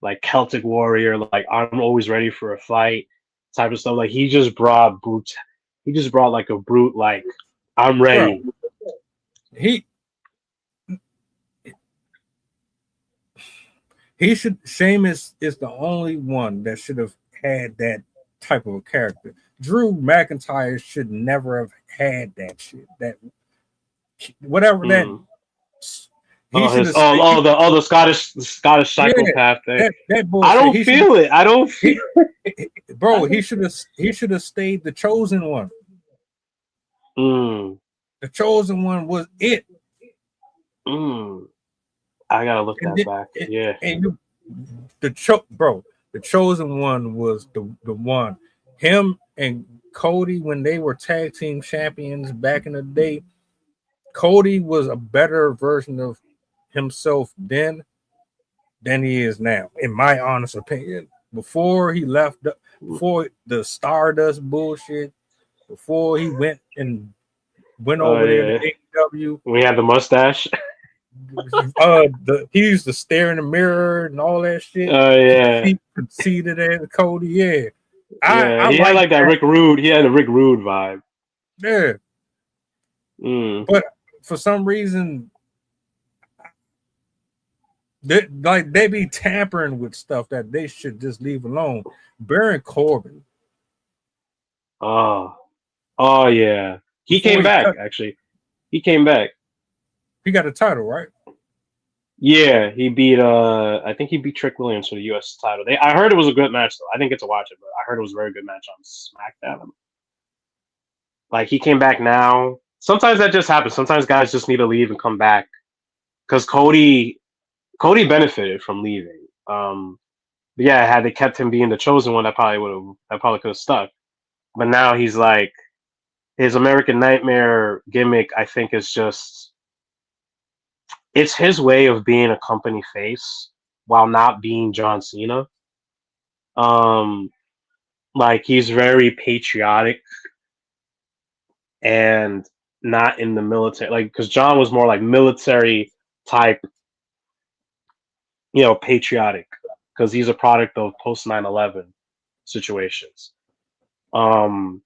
like Celtic warrior. Like I'm always ready for a fight type of stuff. Like he just brought brute. He just brought like a brute. Like I'm ready. Bro, he Sheamus is the only one that should have had that type of a character. Drew McIntyre should never have had that shit. That whatever that he should have stayed. The Scottish psychopath thing. That I bullshit. don't feel it. I don't feel. Bro, he should have stayed the chosen one. Mm, The chosen one was it. I gotta look And that back. Yeah. And the chosen one was the one. Him and Cody, when they were tag team champions back in the day, Cody was a better version of himself then than he is now, in my honest opinion. Before he left, before the Stardust bullshit, before he went over there to AEW, We had the mustache. he used to stare in the mirror and all that shit. He conceded as Cody. Yeah, I he had like that Rick Rude. He had a Rick Rude vibe. Yeah, but for some reason, they be tampering with stuff that they should just leave alone. Baron Corbin. Oh yeah. He came back. Actually, he came back. He got a title, right? Yeah, he beat I think he beat Trick Williams for the US title. I heard it was a good match though. I didn't get to watch it, but I heard it was a very good match on SmackDown. Like he came back now. Sometimes that just happens. Sometimes guys just need to leave and come back. Because Cody benefited from leaving. But yeah, had they kept him being the chosen one, that probably could have stuck. But now he's like his American Nightmare gimmick, I think is just it's his way of being a company face while not being John Cena. Um, like he's very patriotic and not in the military, like because John was more like military type, patriotic because he's a product of post 9/11 situations. Um,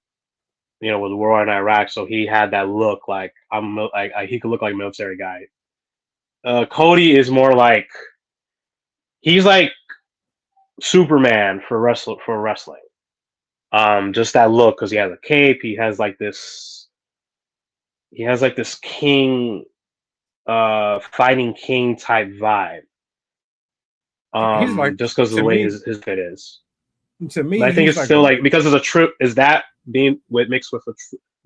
with the war in Iraq, so he had that look like he could look like a military guy. Cody is more like he's like Superman for wrestling. Just that look because he has a cape. He has like this. He has like this king, fighting king type vibe. He's like, Just because of to the way me, his fit is. to me, But I think he's it's like still like because it's a trip. Is that being mixed with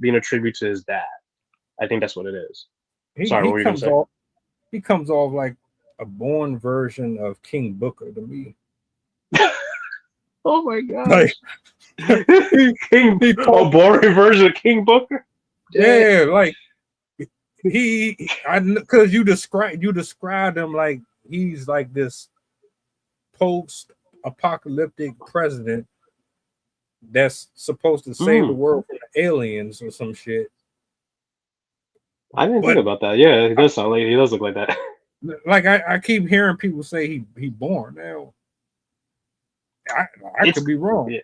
being a tribute to his dad? I think that's what it is. Sorry, what were you gonna say? He comes off like a born version of King Booker to me. Oh my god! Like a boring version of King Booker. Yeah, like because you described him like he's like this post-apocalyptic president that's supposed to save the world from the aliens or some shit. I didn't think about that. Yeah, he does sound like he does look like that. Like I keep hearing people say he born now. I could be wrong. Yeah.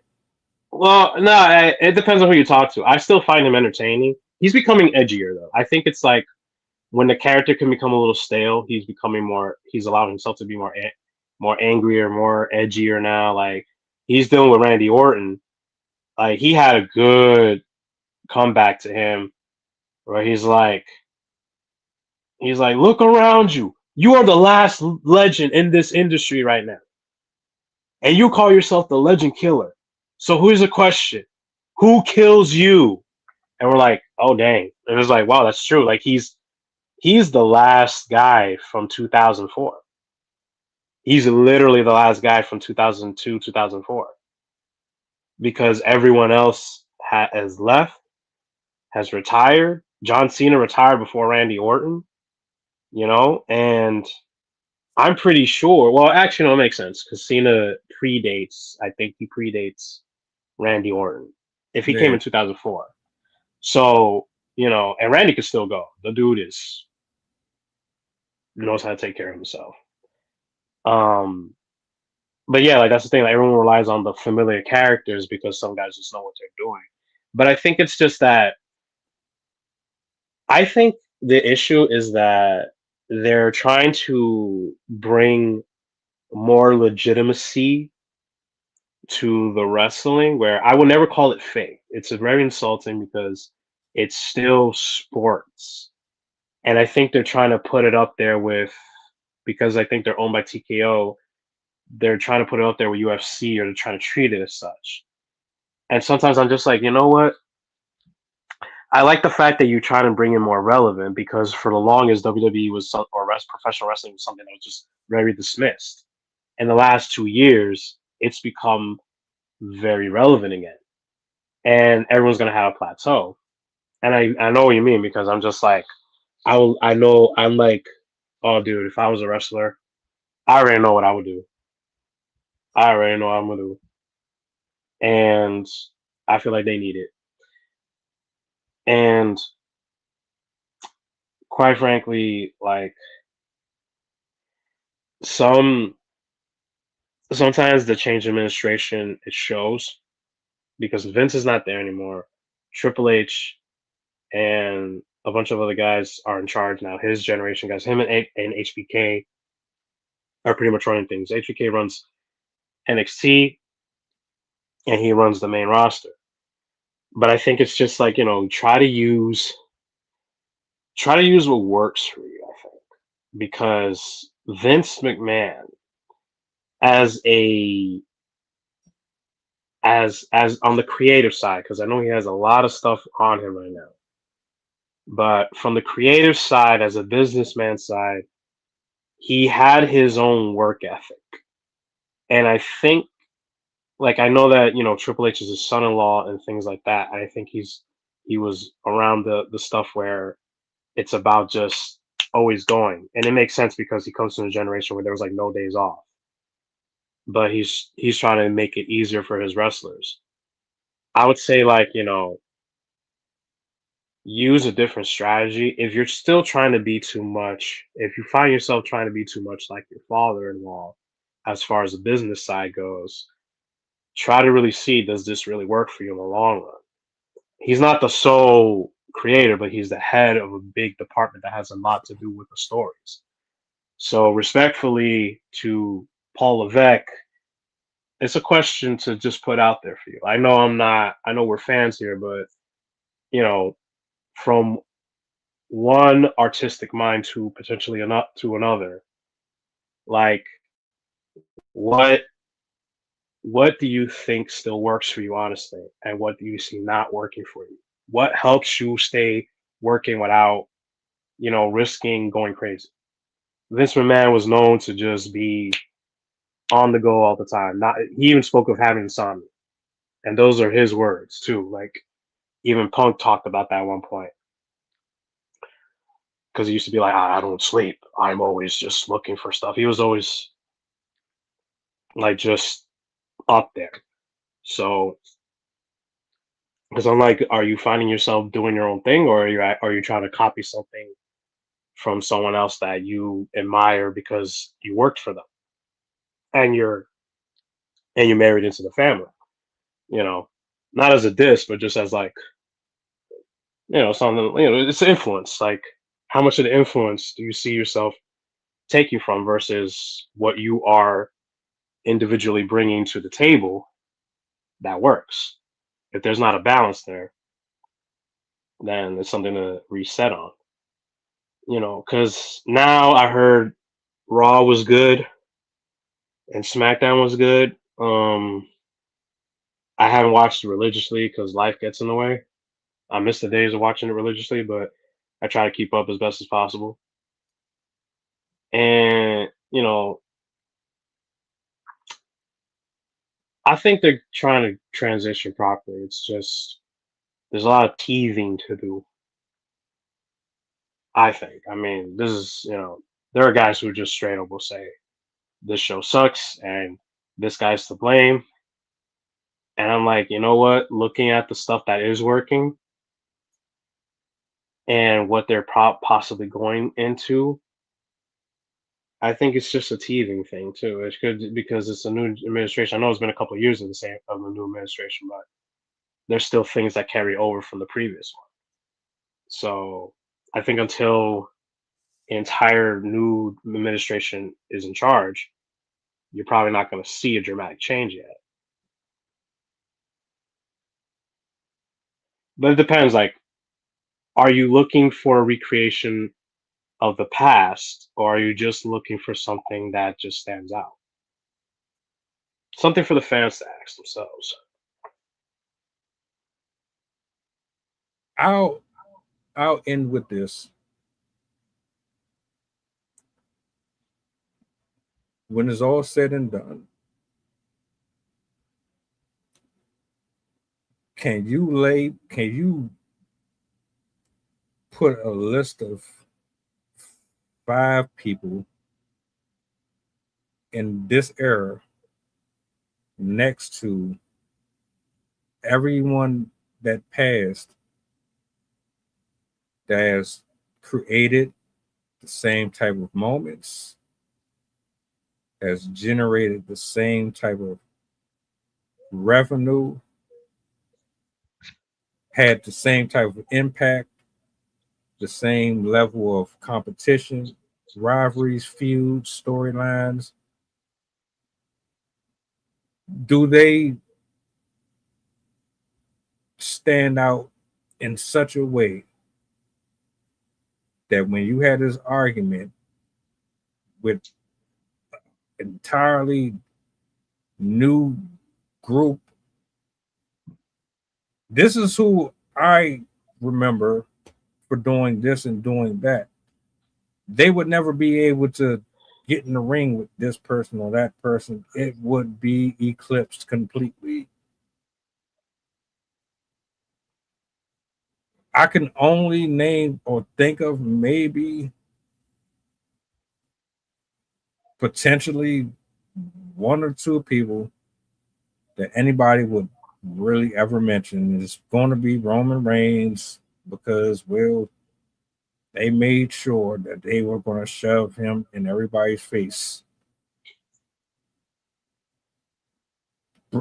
Well, no, it depends on who you talk to. I still find him entertaining. He's becoming edgier though. I think it's like when the character can become a little stale, he's becoming more. He's allowing himself to be more angrier, more edgier now. Like he's dealing with Randy Orton. Like he had a good comeback to him, where he's like, look around you. You are the last legend in this industry right now, and you call yourself the Legend Killer. So here's a question: who kills you? And we're like, oh dang! And it's like, wow, that's true. Like he's the last guy from 2004. He's literally the last guy from 2002, 2004, because everyone else has left, has retired. John Cena retired before Randy Orton, and I'm pretty sure. Well, actually, no, it makes sense because Cena predates. I think he predates Randy Orton if he came in 2004. So and Randy could still go. The dude knows how to take care of himself. But yeah, like that's the thing. Like everyone relies on the familiar characters because some guys just know what they're doing. But I think it's just that. I think the issue is that they're trying to bring more legitimacy to the wrestling, where I would never call it fake. It's very insulting because it's still sports. And I think they're trying to put it up there with, because I think they're owned by TKO, they're trying to put it up there with UFC, or they're trying to treat it as such. And sometimes I'm just like, you know what? I like the fact that you try to bring in more relevant, because for the longest WWE professional wrestling was something that was just very dismissed. In the last 2 years, it's become very relevant again, and everyone's gonna have a plateau. And I know what you mean, because I'm just like, I know I'm like, oh dude, if I was a wrestler, I already know what I would do. I already know what I'm gonna do, and I feel like they need it. And quite frankly, like sometimes the change in administration, it shows, because Vince is not there anymore. Triple H and a bunch of other guys are in charge now. His generation guys, him and HBK are pretty much running things. HBK runs NXT and he runs the main roster. But I think it's just like, try to use what works for you, I think. Because Vince McMahon as as on the creative side, because I know he has a lot of stuff on him right now. But from the creative side, as a businessman side, he had his own work ethic. And I think, like, I know that, Triple H is his son-in-law and things like that. I think he was around the stuff where it's about just always going. And it makes sense because he comes from a generation where there was like no days off. But he's trying to make it easier for his wrestlers. I would say, like, use a different strategy. If you're still trying to be too much, if you find yourself trying to be too much like your father-in-law as far as the business side goes, try to really see, does this really work for you in the long run? He's not the sole creator, but he's the head of a big department that has a lot to do with the stories. So respectfully to Paul Levesque, it's a question to just put out there for you. I know we're fans here, but from one artistic mind to potentially to another, like, what what do you think still works for you, honestly, and what do you see not working for you? What helps you stay working without risking going crazy? Vince McMahon was known to just be on the go all the time. Not He even spoke of having insomnia, and those are his words too. Like, even Punk talked about that at one point, because he used to be like, I don't sleep. I'm always just looking for stuff. He was always like just up there. So, because I'm like, are you finding yourself doing your own thing, or are you trying to copy something from someone else that you admire because you worked for them and you're married into the family? You know, not as a diss, but just as, like, something. It's influence. Like, how much of the influence do you see yourself taking from versus what you are individually bringing to the table that works? If there's not a balance there, then it's something to reset on. Because now I heard Raw was good and SmackDown was good. I haven't watched it religiously because life gets in the way. I miss the days of watching it religiously, but I try to keep up as best as possible. And I think they're trying to transition properly. It's just there's a lot of teething to do. I think. I mean, this is there are guys who just straight up will say this show sucks and this guy's to blame. And I'm like, you know what? Looking at the stuff that is working and what they're possibly going into, I think it's just a teething thing too. It's good because it's a new administration. I know it's been a couple of years of the new administration, but there's still things that carry over from the previous one. So I think until the entire new administration is in charge, you're probably not going to see a dramatic change yet. But it depends. Like, are you looking for a recreation of the past, or are you just looking for something that just stands out? Something for the fans to ask themselves. I'll end with this. When it's all said and done, can you put a list of 5 people in this era next to everyone that passed that has created the same type of moments, has generated the same type of revenue, had the same type of impact, the same level of competition, rivalries, feuds, storylines? Do they stand out in such a way that when you had this argument, with entirely new group. This is who I remember for doing this and doing that. They would never be able to get in the ring with this person or that person. It would be eclipsed completely. I can only name or think of maybe potentially one or two people that anybody would really ever mention. It's going to be Roman Reigns because, well, they made sure that they were going to shove him in everybody's face.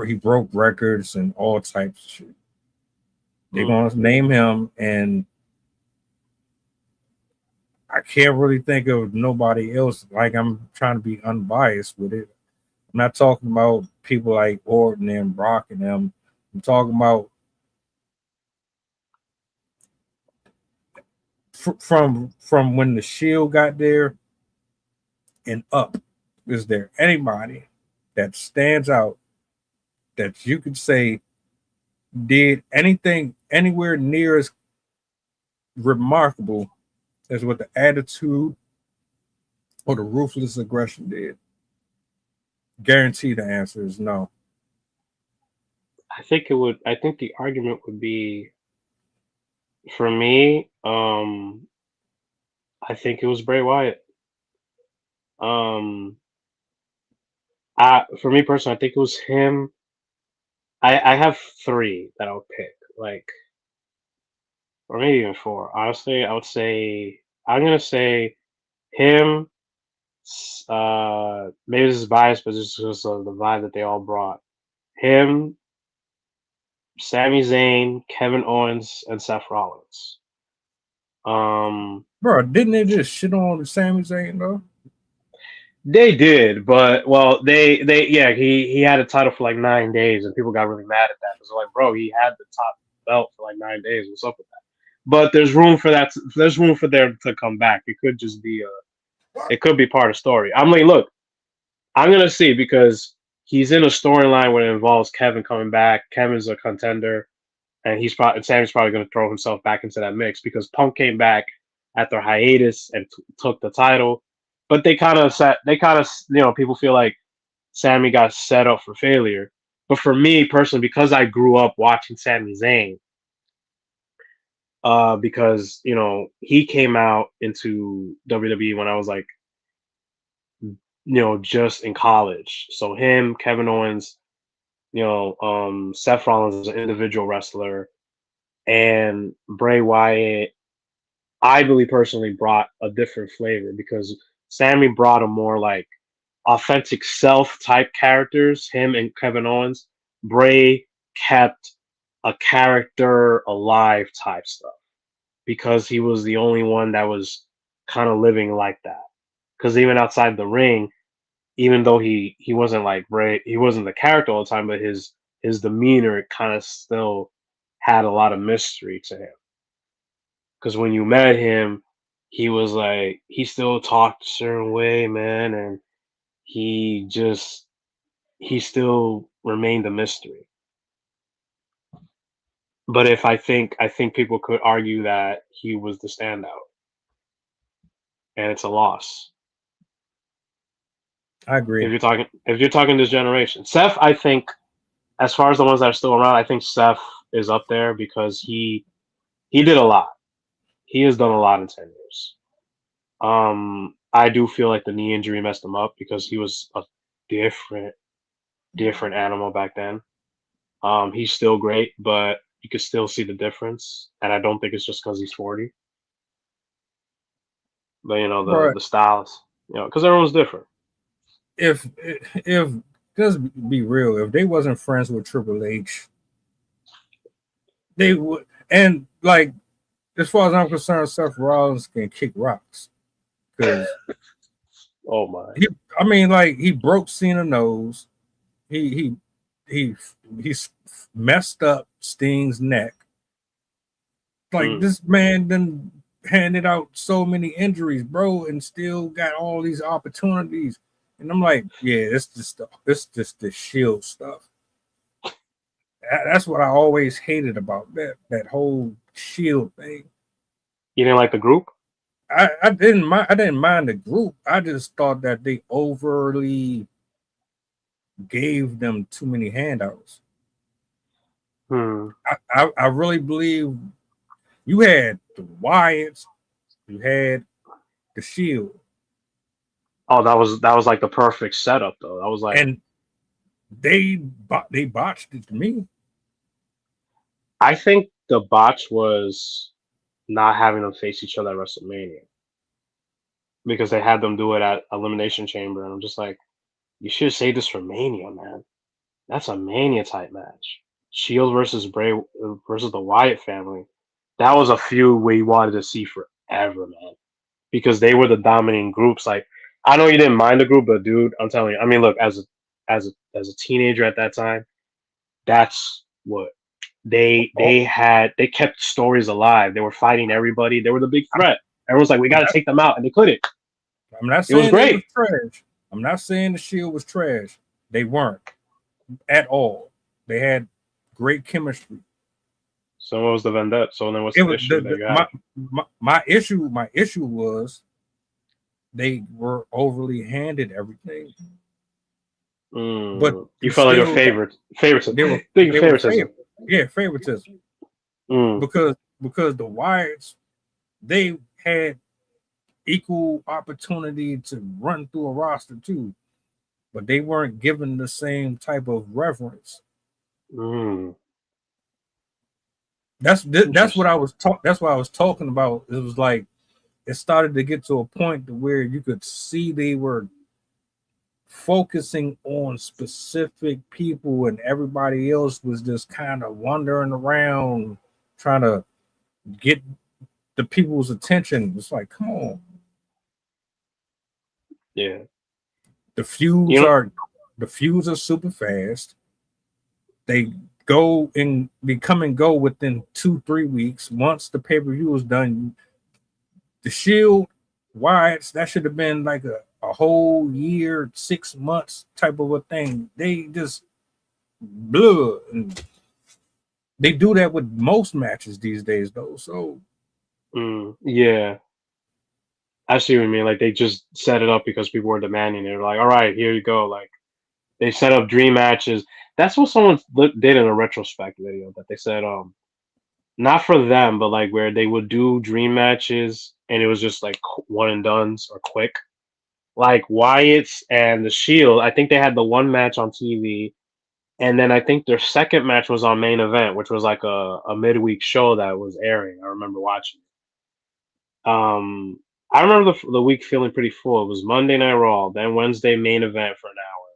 He broke records and all types of shit. They're going to name him, and I can't really think of nobody else. Like, I'm trying to be unbiased with it. I'm not talking about people like Orton and Brock and them. I'm talking about from when the Shield got there and up. Is there anybody that stands out that you could say did anything anywhere near as remarkable as what the Attitude or the Ruthless Aggression did? Guarantee the answer is no. I think the argument would be, for me, I think it was Bray Wyatt. For me personally, I think it was him. I have three that I would pick, like, or maybe even four. Honestly, I'm gonna say him. Maybe this is biased, but just because of the vibe that they all brought. Him, Sami Zayn, Kevin Owens, and Seth Rollins. Bro, didn't they just shit on Sami Zayn though? They did, but well, yeah, he had a title for like 9 days, and people got really mad at that. It was like, bro, he had the top belt for like 9 days. What's up with that? But there's room for that. There's room for them to come back. It could just be it could be part of the story. I'm like, look, I'm gonna see, because he's in a storyline where it involves Kevin coming back. Kevin's a contender, and Sammy's probably gonna throw himself back into that mix because Punk came back after hiatus and took the title. But people feel like Sammy got set up for failure. But for me personally, because I grew up watching Sami Zayn, because he came out into WWE when I was like, just in college. So him, Kevin Owens, Seth Rollins is an individual wrestler, and Bray Wyatt, I believe personally, brought a different flavor because Sammy brought a more like authentic self type characters. Him and Kevin Owens. Bray kept a character alive type stuff because he was the only one that was kind of living like that. Because even outside the ring, even though he wasn't like Bray, he wasn't the character all the time, but his demeanor kind of still had a lot of mystery to him. Because when you met him, he was like, he still talked a certain way, man, and he still remained a mystery. But I think people could argue that he was the standout, and it's a loss. I agree. If you're talking this generation, Seth, I think, as far as the ones that are still around, I think Seth is up there because he did a lot. He has done a lot in 10 years. I do feel like the knee injury messed him up because he was a different animal back then. He's still great, but you could still see the difference, and I don't think it's just because he's 40. But the styles, because everyone's different. If let's be real, if they wasn't friends with Triple H, they would. And like, as far as I'm concerned, Seth Rollins can kick rocks because oh my, he broke Cena's nose. He messed up Sting's neck. Like this man then handed out so many injuries, bro, and still got all these opportunities. And I'm like, yeah, it's just the Shield stuff. That's what I always hated about that whole Shield thing. You didn't like the group? I didn't mind the group. I just thought that they overly gave them too many handouts. Hmm. I really believe you had the Wyatts, you had the Shield, Oh, that was like the perfect setup though. That was like, and they botched it to me. I think the botch was not having them face each other at WrestleMania because they had them do it at Elimination Chamber, and I'm just like, you should save this for Mania, man. That's a Mania type match. Shield versus Bray versus the Wyatt family. That was a feud we wanted to see forever, man. Because they were the dominating groups. Like, I know you didn't mind the group, but dude, I'm telling you. I mean, look, as a teenager at that time, that's what Oh, they kept stories alive. They were fighting everybody. They were the big threat. Everyone's like, we I'm got to not, take them out, and they couldn't. I'm not It was saying they was great. trash. I'm not saying the Shield was trash. They weren't at all. They had great chemistry. So what was the vendetta? So then what's It the was issue that you have? my issue was they were overly handed everything, but You you felt like a still got favoritism. they were Big they were favoritism. favoritism Mm, because the Wyatts they had equal opportunity to run through a roster too, but they weren't given the same type of reverence. mm, That's what interesting. I was that's what I was talking about. It was like it started to get to a point to where you could see they were focusing on specific people and everybody else was just kind of wandering around trying to get the people's attention. It's like, come on. Yeah. The You feuds know. are the feuds are super fast. They go and they come and go within 2-3 weeks. Once the pay-per-view is done, the Shield, Wyatts, that should have been like a whole year, 6 months type of a thing. They just blood and they do that with most matches these days though. So Yeah. I see what you mean. Like they just set it up because people were demanding. They're like, all right, here you go. Like they set up dream matches. That's what someone did in a retrospect video that they said, not for them, but like where they would do dream matches and it was just like one and dones or quick. Like Wyatt's and the Shield, I think they had the one match on TV, and then I think their second match was on main event, which was like a midweek show that was airing. I remember watching. Um, I remember the week feeling pretty full. It was Monday Night Raw, then Wednesday main event for an hour,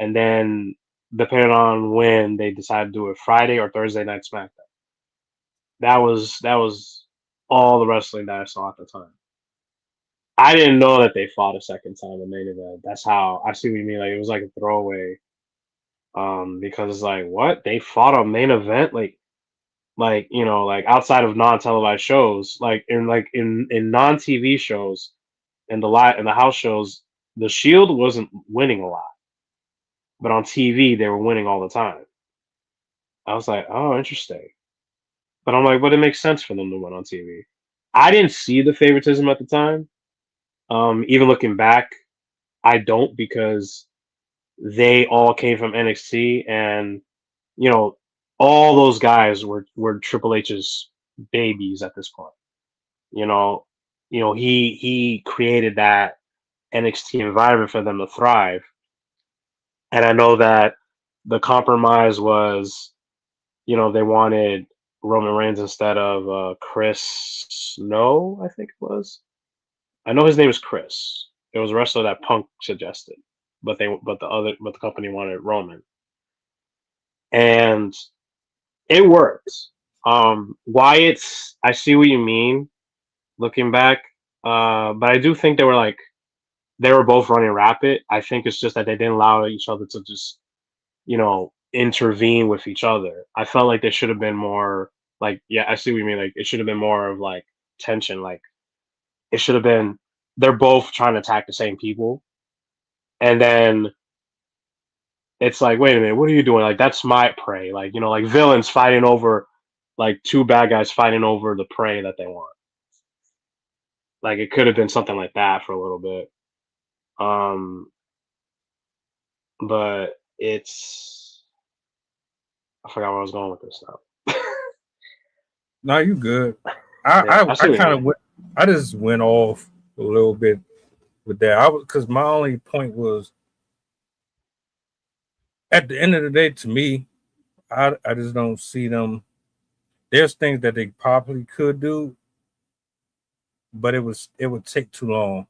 and then depending on when they decided to do it, Friday or Thursday Night SmackDown. That was all the wrestling that I saw at the time. I didn't know that they fought a second time in main event. That's how I see what you mean. Like it was like a throwaway. Because it's like what they fought a main event, like like outside of non-televised shows, like in non-TV shows and the house shows, the Shield wasn't winning a lot, but on TV they were winning all the time. I was like, oh, interesting. But I'm like, but it makes sense for them to win on TV. I didn't see the favoritism at the time. Even looking back, I don't because they all came from NXT, and you know, all those guys were Triple H's babies at this point. You know, he created that NXT environment for them to thrive, and I know that the compromise was, they wanted Roman Reigns instead of Chris. No, I think it was. I know his name is Chris. It was a wrestler that Punk suggested, but the company wanted Roman, and it worked. Wyatt's, I see what you mean looking back, but I do think they were both running rapid. I think it's just that they didn't allow each other to just intervene with each other. I felt like there should have been more. Like, yeah, I see what you mean. Like, it should have been more of like tension. Like it should have been they're both trying to attack the same people, and then it's like, wait a minute, what are you doing? Like that's my prey. Like like villains fighting over, like two bad guys fighting over the prey that they want. Like it could have been something like that for a little bit. But it's I forgot where I was going with this now. No, you good. Yeah, I kind of went. I just went off a little bit with that. I was because my only point was at the end of the day, to me, I just don't see them. There's things that they probably could do, but it would take too long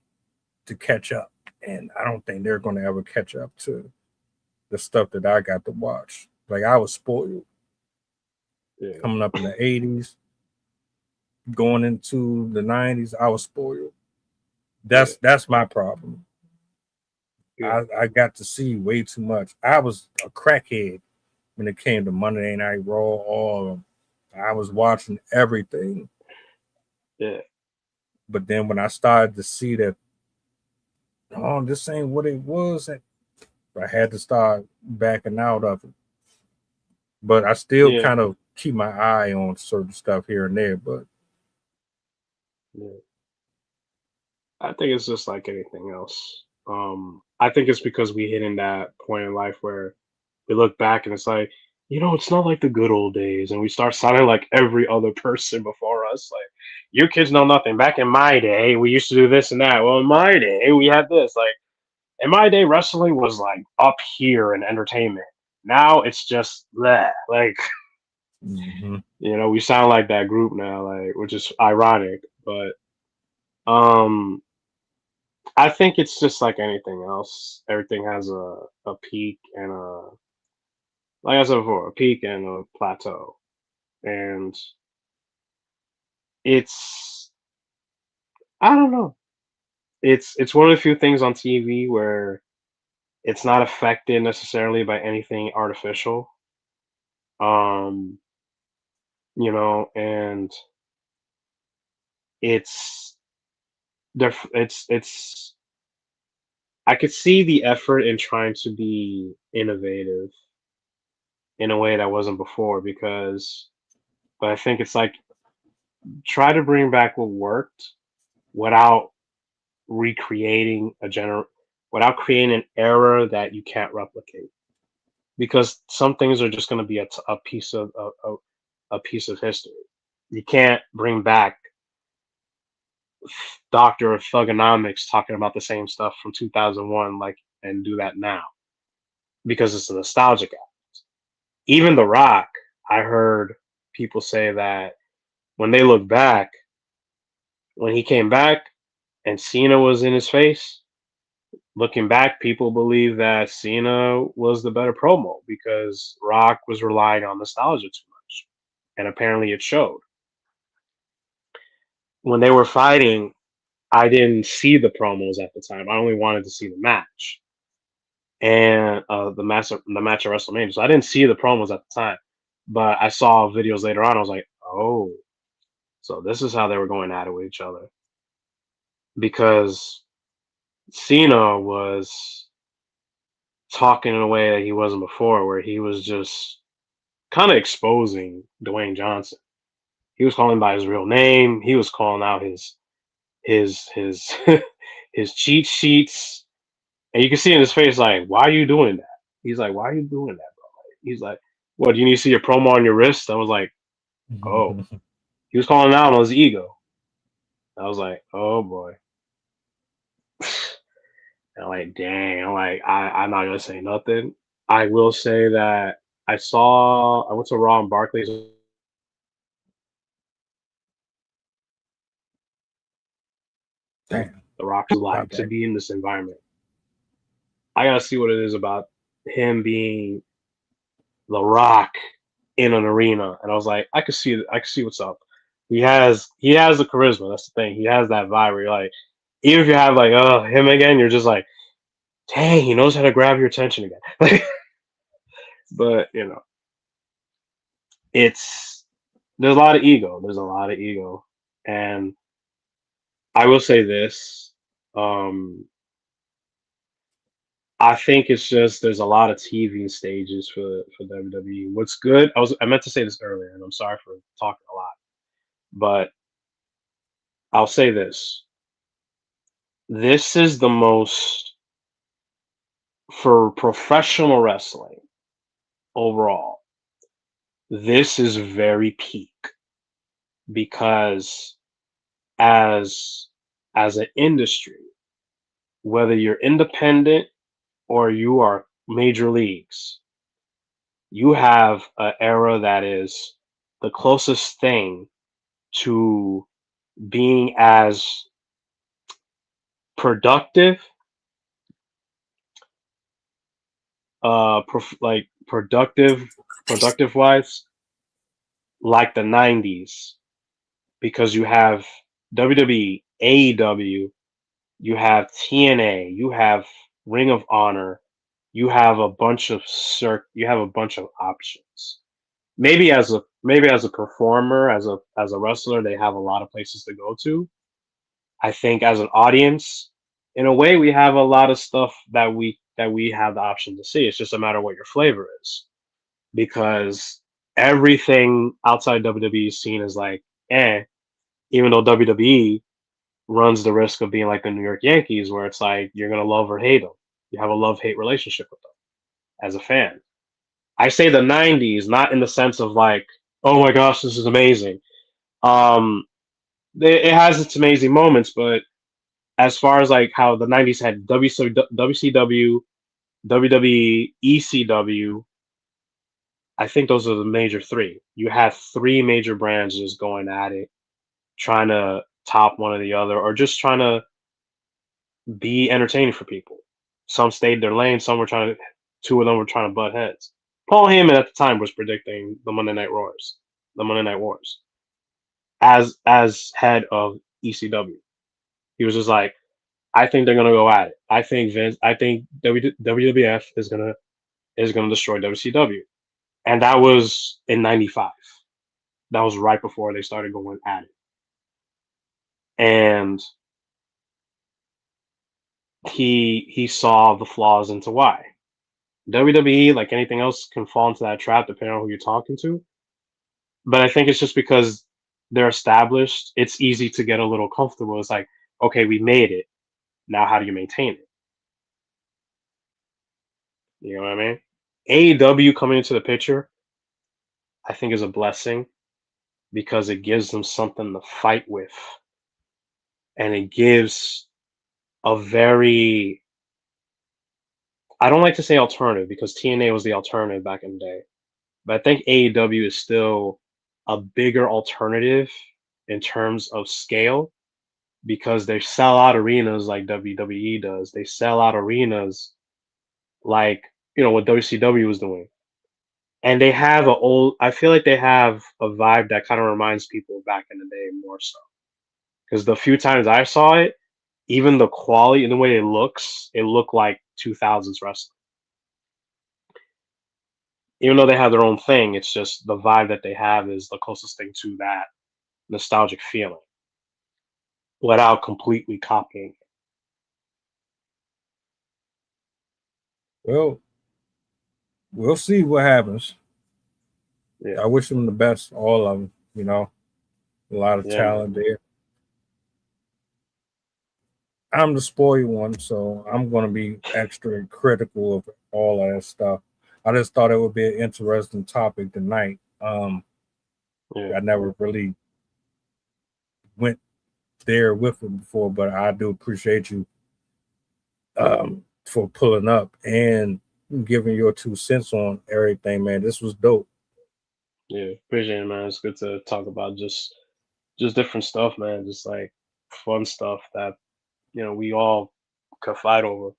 to catch up, and I don't think they're going to ever catch up to the stuff that I got to watch. Like I was spoiled coming up in the 80s, going into the 90s. I was spoiled. That's my problem. I got to see way too much. I was a crackhead when it came to Monday Night Raw. All of them. I was watching everything. Yeah. But then when I started to see that, oh, this ain't what it was, I had to start backing out of it. But I still kind of keep my eye on certain stuff here and there. But I think it's just like anything else. I think it's because we hit in that point in life where we look back and it's like, it's not like the good old days, and we start sounding like every other person before us. Like, you kids know nothing. Back in my day, we used to do this and that. Well, in my day, we had this. Like, in my day, wrestling was like up here in entertainment. Now it's just bleh. Like, we sound like that group now, like, which is ironic, but I think it's just like anything else. Everything has a peak and like I said before, a peak and a plateau. And I don't know. It's one of the few things on TV where it's not affected necessarily by anything artificial. And it's I could see the effort in trying to be innovative in a way that wasn't before, but I think it's like try to bring back what worked without recreating without creating an era that you can't replicate, because some things are just going to be a piece of a piece of history. You can't bring back Doctor Thugonomics talking about the same stuff from 2001 and do that now, because it's a nostalgic act. Even The Rock, I heard people say that when they look back, when he came back and Cena was in his face, looking back, people believe that Cena was the better promo because Rock was relying on nostalgia too much, and apparently it showed. When they were fighting, I didn't see the promos at the time. I only wanted to see the match and the match at WrestleMania. So I didn't see the promos at the time, but I saw videos later on. I was like, oh, so this is how they were going at it with each other, because Cena was talking in a way that he wasn't before, where he was just kind of exposing Dwayne Johnson. He was calling by his real name. He was calling out his his cheat sheets, and you can see in his face like, "Why are you doing that?" He's like, "Why are you doing that, bro?" He's like, "What? Do you need to see your promo on your wrist?" I was like, "Oh." He was calling out on his ego. I was like, "Oh boy." And I'm like, dang. I'm not gonna say nothing. I will say that I went to Raw and Barclays. damn. The Rock is like to be in this environment. I gotta see what it is about him being The Rock in an arena, and I was like, I could see what's up. He has the charisma. That's the thing. He has that vibe where you're like, even if you have like, oh, him again, you're just like, dang, he knows how to grab your attention again. But there's a lot of ego. There's a lot of ego, And I will say this. Um, I think it's just there's a lot of TV stages for WWE. What's good? I meant to say this earlier, and I'm sorry for talking a lot, but I'll say this. This is the most for professional wrestling overall. This is very peak because as an industry, whether you're independent or you are major leagues, you have an era that is the closest thing to being as productive, like productive wise, like the 90s, because you have WWE, AEW, you have TNA, you have Ring of Honor, you have a bunch of you have a bunch of options. Maybe as a performer, as a wrestler, they have a lot of places to go to. I think as an audience, in a way, we have a lot of stuff that we have the option to see. It's just a matter of what your flavor is, because everything outside WWE is seen as like, even though WWE runs the risk of being like the New York Yankees, where it's like you're gonna love or hate them. You have a love-hate relationship with them as a fan. I say the '90s, not in the sense of like, oh my gosh, this is amazing. Um, it has its amazing moments, but as far as like how the '90s had WCW, WWE, ECW, I think those are the major three. You had three major brands just going at it, trying to top one or the other, or just trying to be entertaining for people. Some stayed their lane. Two of them were trying to butt heads. Paul Heyman at the time was predicting the Monday Night Wars, as head of ECW. He was just like, I think they're gonna go at it. I think WWF is gonna destroy WCW, and that was in '95. That was right before they started going at it, and he saw the flaws into why. WWE, like anything else, can fall into that trap depending on who you're talking to. But I think it's just because they're established, it's easy to get a little comfortable. It's like, okay, we made it. Now, how do you maintain it? You know what I mean? AEW coming into the picture, I think, is a blessing because it gives them something to fight with. And it gives a very, I don't like to say alternative because TNA was the alternative back in the day. But I think AEW is still a bigger alternative in terms of scale because they sell out arenas like WWE does. They sell out arenas like what WCW was doing. And they have I feel like they have a vibe that kind of reminds people back in the day more so. Because the few times I saw it, even the quality and the way it looked like 2000s wrestling. Even though they have their own thing, it's just the vibe that they have is the closest thing to that nostalgic feeling without completely copying Well, we'll see what happens. it. I wish them the best, all of them. A lot of Yeah, talent man. there. I'm the spoiled one, so I'm going to be extra critical of all of that stuff. I just thought it would be an interesting topic tonight. Yeah. I never really went there with it before, but I do appreciate you for pulling up and giving your 2 cents on everything, man. This was dope. Yeah. Appreciate it, man. It's good to talk about just different stuff, man. Just like fun stuff that, we all could fight over.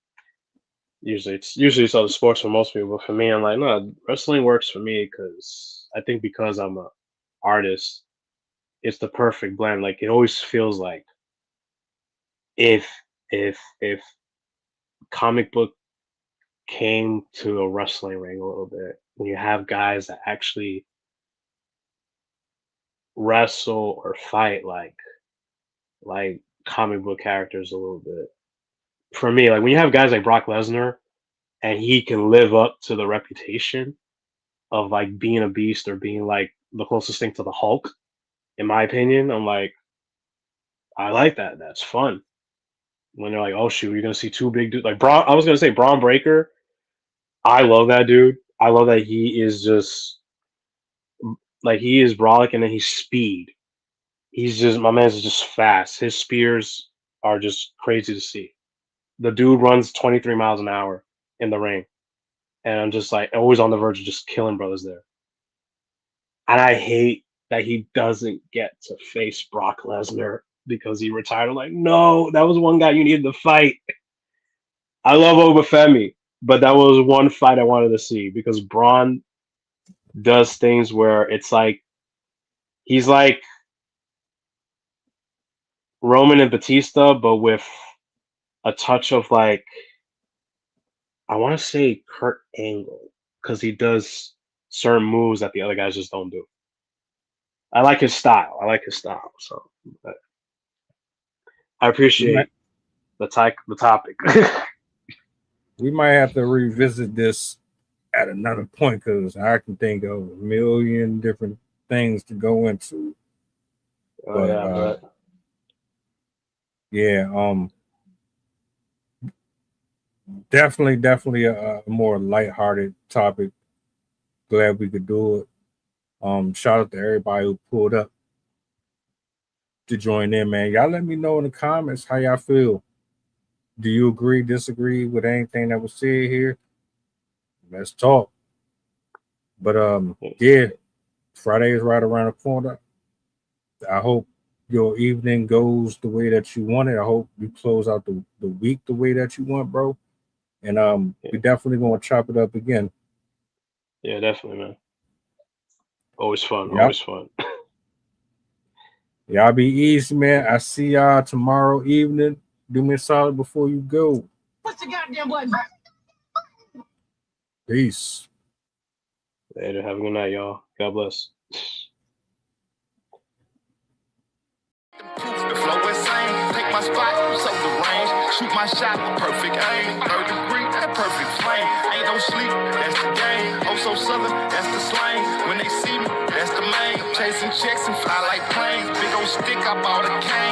Usually it's other sports for most people, but for me, I'm like, no, wrestling works for me because I'm a artist, it's the perfect blend. Like it always feels like if if comic book came to a wrestling ring a little bit, when you have guys that actually wrestle or fight like like comic book characters a little bit. For me, like when you have guys like Brock Lesnar and he can live up to the reputation of like being a beast or being like the closest thing to the Hulk, in my opinion, I'm like, I like that. That's fun. When they're like, oh shoot, you're gonna see two big dudes like Braun. I was gonna say Braun Breaker. I love that dude. I love that he is just like he is brolic and then he's speed. He's just my man's just fast. His spears are just crazy to see. The dude runs 23 miles an hour in the ring, and I'm just like always on the verge of just killing brothers there. And I hate that he doesn't get to face Brock Lesnar because he retired. I'm like, no, that was one guy you needed to fight. I love Obafemi, but that was one fight I wanted to see because Braun does things where it's like he's like Roman and Batista, but with a touch of like I want to say Kurt Angle because he does certain moves that the other guys just don't do. I like his style. So I appreciate the topic. We might have to revisit this at another point because I can think of a million different things to go into. Definitely a more lighthearted topic. Glad we could do it. Shout out to everybody who pulled up to join in, man. Y'all let me know in the comments how y'all feel. Do you agree, disagree with anything that was said here? Let's talk. But yeah, Friday is right around the corner. I hope your evening goes the way that you want it. I hope you close out the week the way that you want, bro. And we definitely gonna chop it up again. Yeah, definitely, man. Always fun. Yep. Always fun. Y'all be easy, man. I see y'all tomorrow evening. Do me a solid before you go. What's the goddamn button? Peace. Later. Have a good night, y'all. God bless. The flow insane. Take my spot, so the range. Shoot my shot with perfect aim. 3rd degree, that perfect flame. Ain't no sleep, that's the game. Oh, so southern, that's the slang. When they see me, that's the main. Chasing checks and fly like planes. Big old stick, I bought a cane.